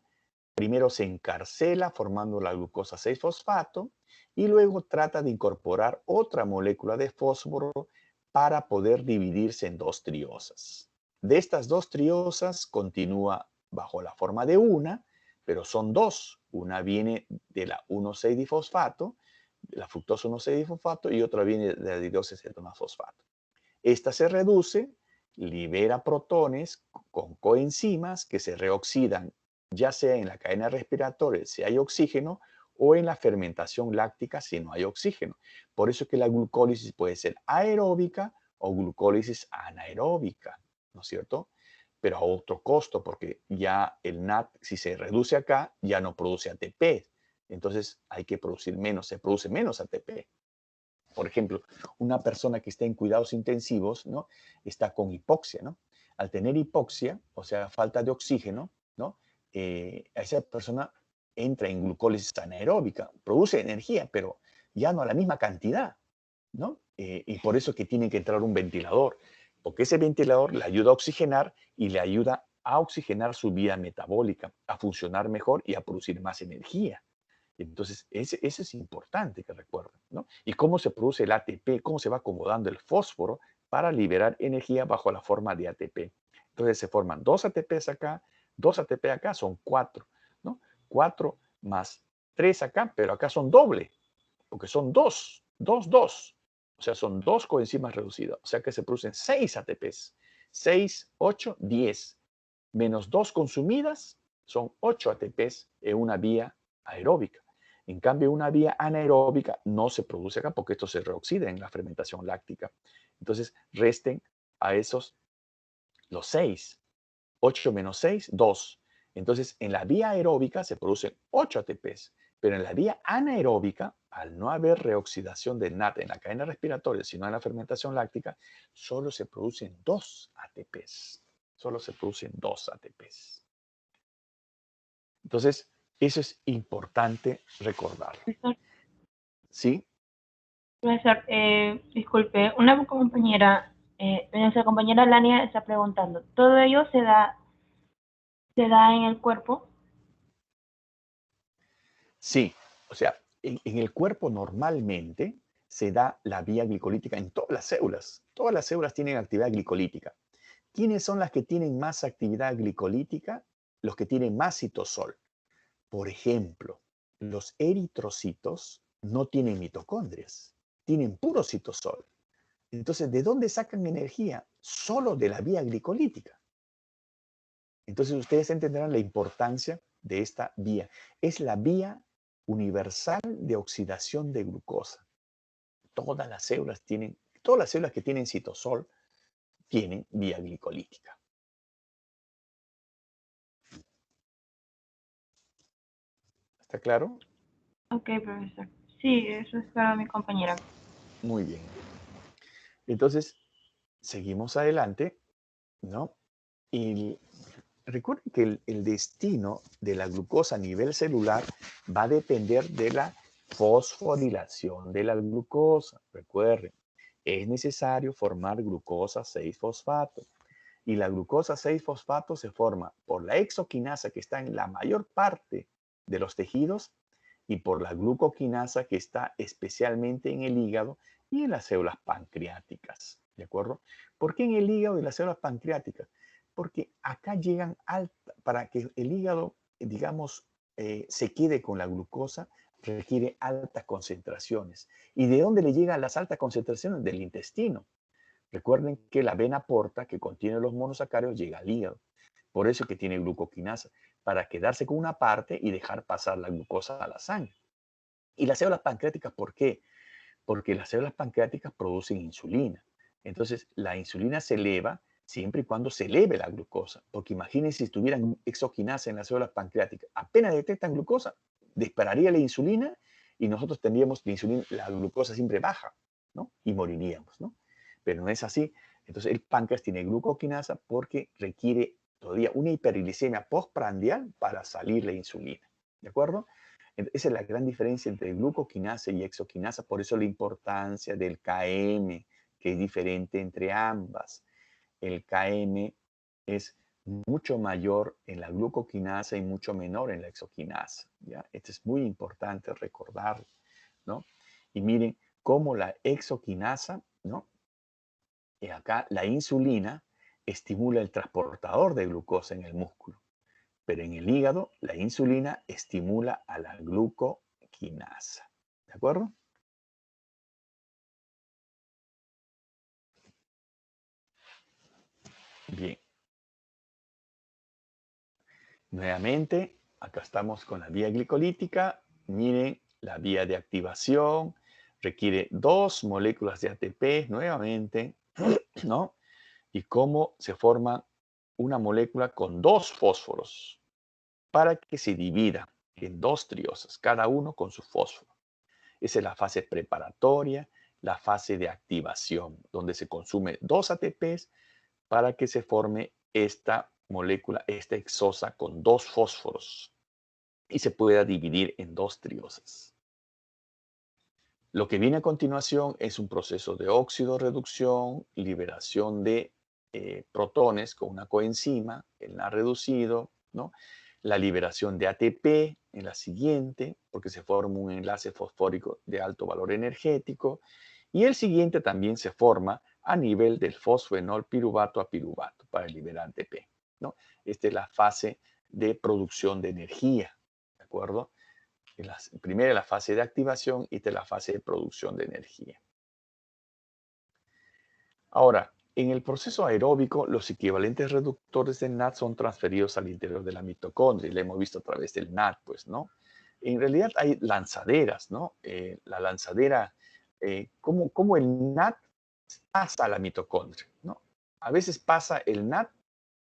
primero se encarcela formando la glucosa 6-fosfato y luego trata de incorporar otra molécula de fósforo para poder dividirse en 2 triosas. De estas 2 triosas continúa bajo la forma de una, pero son 2. Una viene de la 1,6-difosfato, la fructosa 1,6-difosfato, y otra viene de la dihidroxicetona-fosfato. Esta se reduce, libera protones con coenzimas que se reoxidan, ya sea en la cadena respiratoria si hay oxígeno o en la fermentación láctica si no hay oxígeno. Por eso es que la glucólisis puede ser aeróbica o glucólisis anaeróbica, ¿no es cierto? Pero a otro costo, porque ya el NAD, si se reduce acá, ya no produce ATP. Entonces hay que producir menos, se produce menos ATP. Por ejemplo, una persona que está en cuidados intensivos, ¿no? Está con hipoxia, ¿no? Al tener hipoxia, o sea, falta de oxígeno, ¿no? Esa persona entra en glucólisis anaeróbica, produce energía, pero ya no a la misma cantidad, ¿no? Y por eso es que tiene que entrar un ventilador, porque ese ventilador le ayuda a oxigenar y le ayuda a oxigenar su vía metabólica, a funcionar mejor y a producir más energía. Entonces, ese es importante que recuerden, ¿no? Y cómo se produce el ATP, cómo se va acomodando el fósforo para liberar energía bajo la forma de ATP. Entonces, se forman 2 ATPs acá, 2 ATP acá, son 4, ¿no? 4 más 3 acá, pero acá son doble, porque son 2, 2, 2. O sea, son 2 coenzimas reducidas. O sea que se producen 6 ATPs. 6, 8, 10. Menos 2 consumidas son 8 ATPs en una vía aeróbica. En cambio, una vía anaeróbica no se produce acá porque esto se reoxida en la fermentación láctica. Entonces, resten a esos los 6. 8 menos 6, 2. Entonces, en la vía aeróbica se producen 8 ATPs, pero en la vía anaeróbica, al no haber reoxidación del NAD en la cadena respiratoria, sino en la fermentación láctica, solo se producen 2 ATPs. Solo se producen 2 ATPs. Entonces, eso es importante recordarlo. Profesor, ¿Sí? profesor, disculpe, una compañera, nuestra compañera Lania está preguntando, ¿todo ello se da en el cuerpo? Sí. O sea, en el cuerpo normalmente se da la vía glicolítica en todas las células. Todas las células tienen actividad glicolítica. ¿Quiénes son las que tienen más actividad glicolítica? Los que tienen más citosol. Por ejemplo, los eritrocitos no tienen mitocondrias, tienen puro citosol. Entonces, ¿de dónde sacan energía? Solo de la vía glicolítica. Entonces, ustedes entenderán la importancia de esta vía. Es la vía universal de oxidación de glucosa. Todas las células que tienen citosol tienen vía glicolítica. ¿Está claro? Ok, profesor. Sí, eso es para mi compañera. Muy bien. Entonces, seguimos adelante, ¿no? Y recuerden que el destino de la glucosa a nivel celular va a depender de la fosforilación de la glucosa. Recuerden, es necesario formar glucosa 6-fosfato. Y la glucosa 6-fosfato se forma por la exoquinasa que está en la mayor parte de los tejidos y por la glucoquinasa que está especialmente en el hígado y en las células pancreáticas. ¿De acuerdo? ¿Por qué en el hígado y las células pancreáticas? Porque acá llegan para que el hígado, digamos, se quede con la glucosa, requiere altas concentraciones. ¿Y de dónde le llegan las altas concentraciones? Del intestino. Recuerden que la vena porta, que contiene los monosacáridos, llega al hígado. Por eso es que tiene glucoquinasa, para quedarse con una parte y dejar pasar la glucosa a la sangre. ¿Y las células pancreáticas por qué? Porque las células pancreáticas producen insulina. Entonces, la insulina se eleva siempre y cuando se eleve la glucosa. Porque imagínense si tuvieran exoquinasa en las células pancreáticas, apenas detectan glucosa, dispararía la insulina y nosotros tendríamos la glucosa siempre baja, ¿no? Y moriríamos, ¿no? Pero no es así. Entonces, el páncreas tiene glucoquinasa porque requiere todavía una hiperglicemia postprandial para salir la insulina. ¿De acuerdo? Esa es la gran diferencia entre glucoquinasa y exoquinasa, por eso la importancia del KM, que es diferente entre ambas. El KM es mucho mayor en la glucoquinasa y mucho menor en la exoquinasa. ¿Ya? Esto es muy importante recordarlo, ¿no? Y miren cómo la exoquinasa, ¿no? Y acá la insulina estimula el transportador de glucosa en el músculo. Pero en el hígado, la insulina estimula a la glucoquinasa. ¿De acuerdo? Bien. Nuevamente, acá estamos con la vía glicolítica. Miren, la vía de activación requiere 2 moléculas de ATP nuevamente, ¿no? Y cómo se forma una molécula con 2 fósforos para que se divida en 2 triosas, cada uno con su fósforo. Esa es la fase preparatoria, la fase de activación, donde se consume 2 ATPs para que se forme esta molécula, esta exosa con 2 fósforos y se pueda dividir en 2 triosas. Lo que viene a continuación es un proceso de óxido-reducción, liberación de protones con una coenzima, el NAD reducido, ¿no? La liberación de ATP en la siguiente, porque se forma un enlace fosfórico de alto valor energético, y el siguiente también se forma a nivel del fosfenol piruvato a piruvato para liberar ATP, ¿no? Esta es la fase de producción de energía, ¿de acuerdo? Primero la fase de activación y esta es la fase de producción de energía. Ahora, en el proceso aeróbico, los equivalentes reductores del NAD son transferidos al interior de la mitocondria. Y lo hemos visto a través del NAD, pues, ¿no? En realidad hay lanzaderas, ¿no? La lanzadera, ¿cómo el NAD pasa a la mitocondria, ¿no? A veces pasa el NAD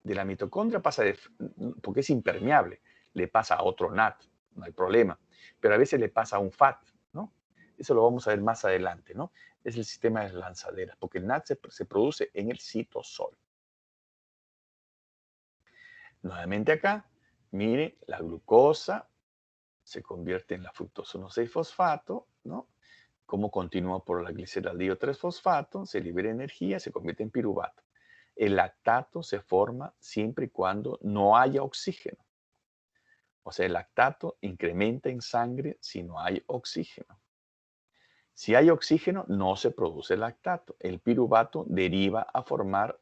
de la mitocondria, porque es impermeable, le pasa a otro NAD, no hay problema. Pero a veces le pasa a un FAT, ¿no? Eso lo vamos a ver más adelante, ¿no? Es el sistema de lanzaderas, porque el NAD se produce en el citosol. Nuevamente acá, mire, la glucosa se convierte en la fructosa 1,6-fosfato, ¿no? Como continúa por la gliceraldehído 3-fosfato, se libera energía, se convierte en piruvato. El lactato se forma siempre y cuando no haya oxígeno. O sea, el lactato incrementa en sangre si no hay oxígeno. Si hay oxígeno, no se produce lactato. El piruvato deriva a formar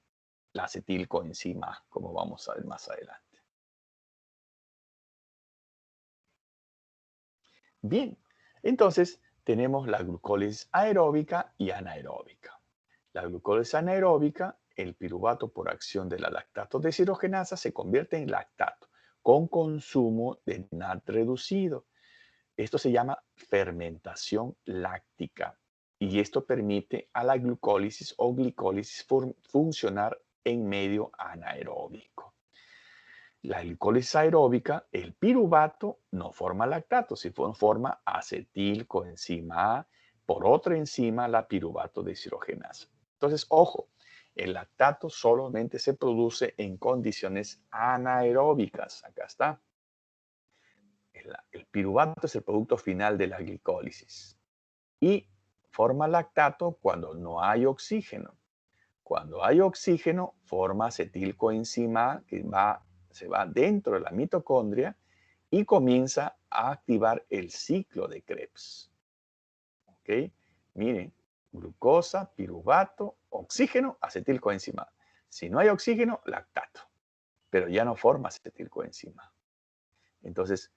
la acetilcoenzima A, como vamos a ver más adelante. Bien, entonces tenemos la glucólisis aeróbica y anaeróbica. La glucólisis anaeróbica, el piruvato por acción de la lactato deshidrogenasa se convierte en lactato con consumo de NAD reducido. Esto se llama fermentación láctica y esto permite a la glucólisis o glicólisis funcionar en medio anaeróbico. La glicólisis aeróbica, el piruvato no forma lactato, sino forma acetilcoenzima A por otra enzima, la piruvato deshidrogenasa. Entonces, ojo, el lactato solamente se produce en condiciones anaeróbicas. Acá está. El piruvato es el producto final de la glicólisis y forma lactato cuando no hay oxígeno. Cuando hay oxígeno, forma acetilcoenzima A que se va dentro de la mitocondria y comienza a activar el ciclo de Krebs. ¿Ok? Miren, glucosa, piruvato, oxígeno, acetilcoenzima A. Si no hay oxígeno, lactato, pero ya no forma acetilcoenzima A. Entonces,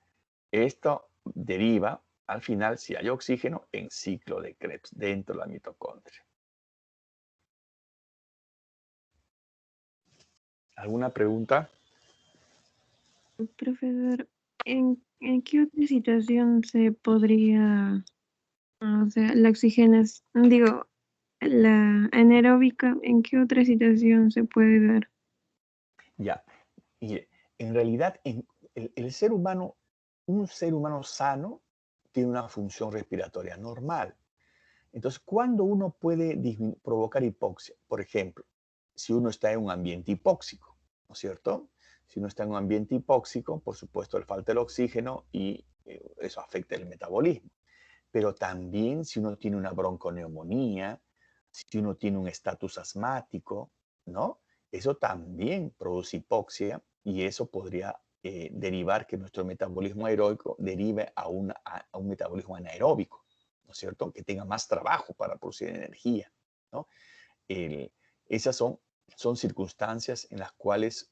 esto deriva, al final, si hay oxígeno, en ciclo de Krebs dentro de la mitocondria. ¿Alguna pregunta? Profesor, ¿en qué otra situación se podría, o sea, la oxigenación, digo, la anaeróbica, ¿en qué otra situación se puede dar? Ya. Y en realidad, el ser humano, un ser humano sano, tiene una función respiratoria normal. Entonces, ¿cuándo uno puede provocar hipoxia? Por ejemplo, si uno está en un ambiente hipóxico, ¿no es cierto? Si uno está en un ambiente hipóxico, por supuesto, le falta el oxígeno y eso afecta el metabolismo. Pero también si uno tiene una bronconeumonía, si uno tiene un estatus asmático, ¿no? Eso también produce hipoxia y eso podría derivar que nuestro metabolismo aeróbico derive a un metabolismo anaeróbico, ¿no es cierto? Que tenga más trabajo para producir energía, ¿no? Esas son circunstancias en las cuales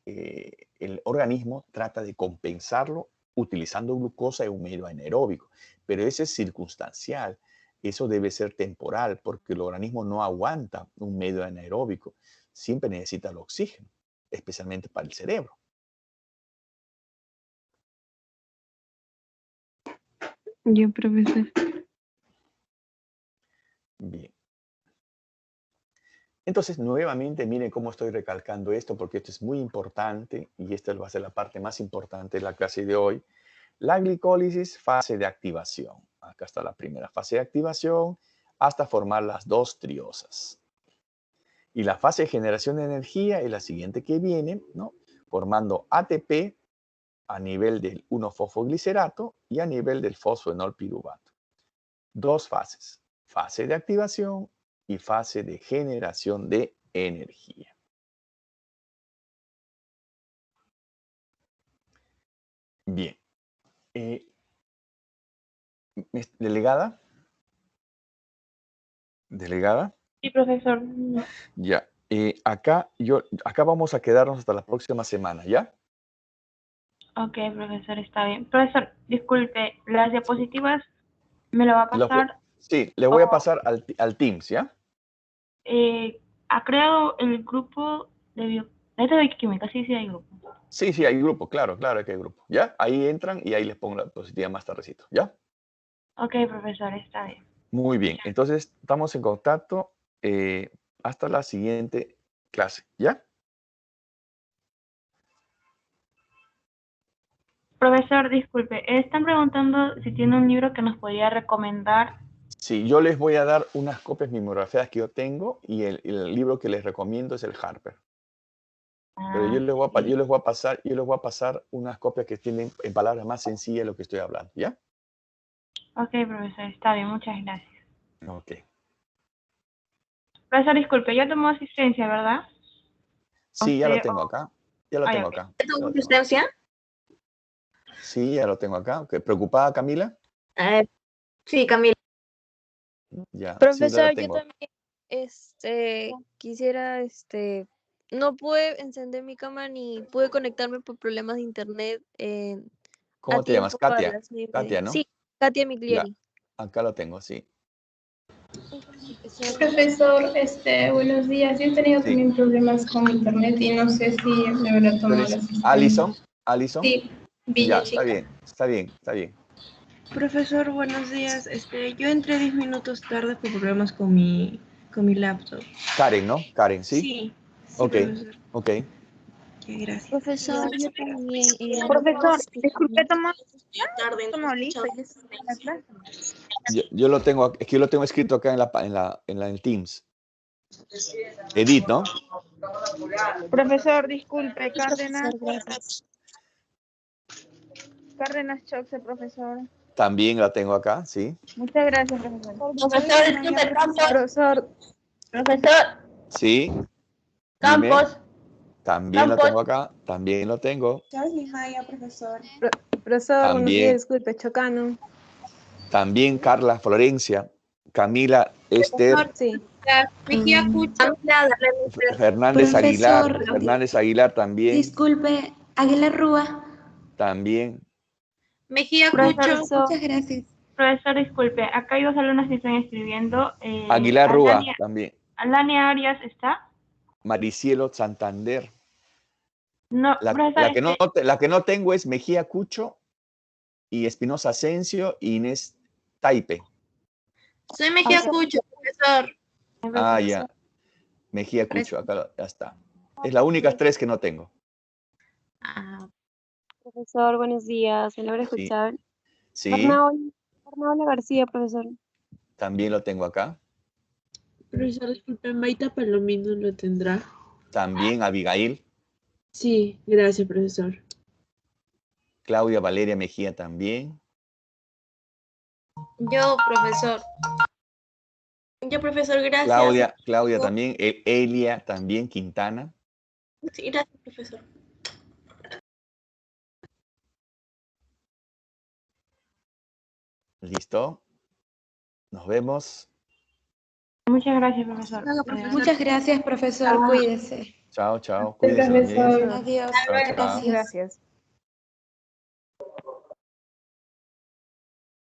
el organismo trata de compensarlo utilizando glucosa en un medio anaeróbico, pero ese es circunstancial. Eso debe ser temporal porque el organismo no aguanta un medio anaeróbico. Siempre necesita el oxígeno, especialmente para el cerebro. Yo, profesor. Bien. Entonces, nuevamente, miren cómo estoy recalcando esto, porque esto es muy importante y esta va a ser la parte más importante de la clase de hoy. La glicólisis, fase de activación. Acá está la primera fase de activación hasta formar las dos triosas. Y la fase de generación de energía es la siguiente que viene, ¿no? Formando ATP a nivel del 1-fosfoglicerato y a nivel del fosfenol piruvato. Dos fases, fase de activación y fase de generación de energía. Bien. ¿Delegada? ¿Delegada? Sí, profesor. Ya. Acá vamos a quedarnos hasta la próxima semana, ¿ya? Ok, profesor, está bien. Profesor, disculpe, las Sí. diapositivas me lo va a pasar. Sí, le voy a pasar al Teams, ¿ya? Ha creado el grupo de bioquímica, sí, sí hay grupo. Sí, sí, hay grupo, claro, claro que hay grupo. ¿Ya? Ahí entran y ahí les pongo la diapositiva más tardecito, ¿ya? Ok, profesor, está bien. Muy bien, entonces estamos en contacto hasta la siguiente clase, ¿ya? Profesor, disculpe, están preguntando si tiene un libro que nos podría recomendar. Sí, yo les voy a dar unas copias mimeografiadas que yo tengo y el libro que les recomiendo es el Harper. Pero yo les voy a pasar unas copias que tienen en palabras más sencillas lo que estoy hablando, ¿ya? Ok, profesor, está bien, muchas gracias. Ok. Profesor, disculpe, ya tomó asistencia, ¿verdad? Sí, ya lo tengo acá. Ya lo Ay, tengo ok. acá. ¿Tengo asistencia? Sí, ya lo tengo acá. Ok, ¿preocupada, Camila? Sí, Camila. Ya, sí, Profesor, la yo tengo. también quisiera, no pude encender mi cámara ni pude conectarme por problemas de internet a ¿Cómo te llamas? tiempo a Katia. las 9:30. Katia, ¿no? Sí, Katia Ya, Migliori. acá lo tengo, sí. Profesor, buenos días. Yo he tenido Sí. también problemas con internet y no sé si me habrá ¿Tú tomado eres la asistencia. Alison? ¿Alison? Sí, Ya, Villa está Chica. bien, está bien, está bien. Profesor, buenos días. Yo entré 10 minutos tarde por problemas con mi laptop. Karen, ¿no? Karen, ¿sí? Sí, Ok, profesor. ok. Ok, gracias. Profesor, yo también. Profesor, disculpe, tomar toma lista, ya está en la clase. Yo lo tengo, es que yo lo tengo escrito acá en el Teams. Edith, ¿no? Profesor, disculpe, Cárdenas, Gracias. Cárdenas Choxe, profesor. También la tengo acá, sí. Muchas gracias, profesor. Profesor, disculpe, Profesor, profesor Sí. Dime. Campos. También lo Campos. tengo acá, también lo tengo. profesor, También. buenos días, disculpe, Chocano. También Carla Florencia, Camila Esther, Sí. Mejía Cucho. Fernández Profesor. Aguilar, Fernández Aguilar también, Disculpe, Aguilar Rúa. también. Mejía Profesor, Cucho. Muchas gracias. Profesor, disculpe, acá hay dos alumnos que están escribiendo. Aguilar Rúa también. Alania Arias está. Maricielo Santander. No, profesor, La que no tengo es Mejía Cucho y Espinosa Asensio y Inés Taipe. Soy Mejía Cucho, profesor. Ah, ya. Mejía Cucho, acá ya está. Es las únicas tres que no tengo. Profesor, buenos días. ¿Me logra Sí. escuchar? Sí, Fernanda García, profesor. también lo tengo acá. Profesor, disculpe, Maita Palomino lo tendrá. También Abigail. Sí, gracias, profesor. Claudia Valeria Mejía también. Yo, profesor. Yo, profesor, gracias. Claudia también. Elia también, Quintana. Sí, gracias, profesor. ¿Listo? Nos vemos. muchas gracias, profesor. Muchas gracias, profesor. Cuídese. Chao, chao. Sí, Cuídense también. profesor. Adiós. Chao, chao. Gracias. Gracias.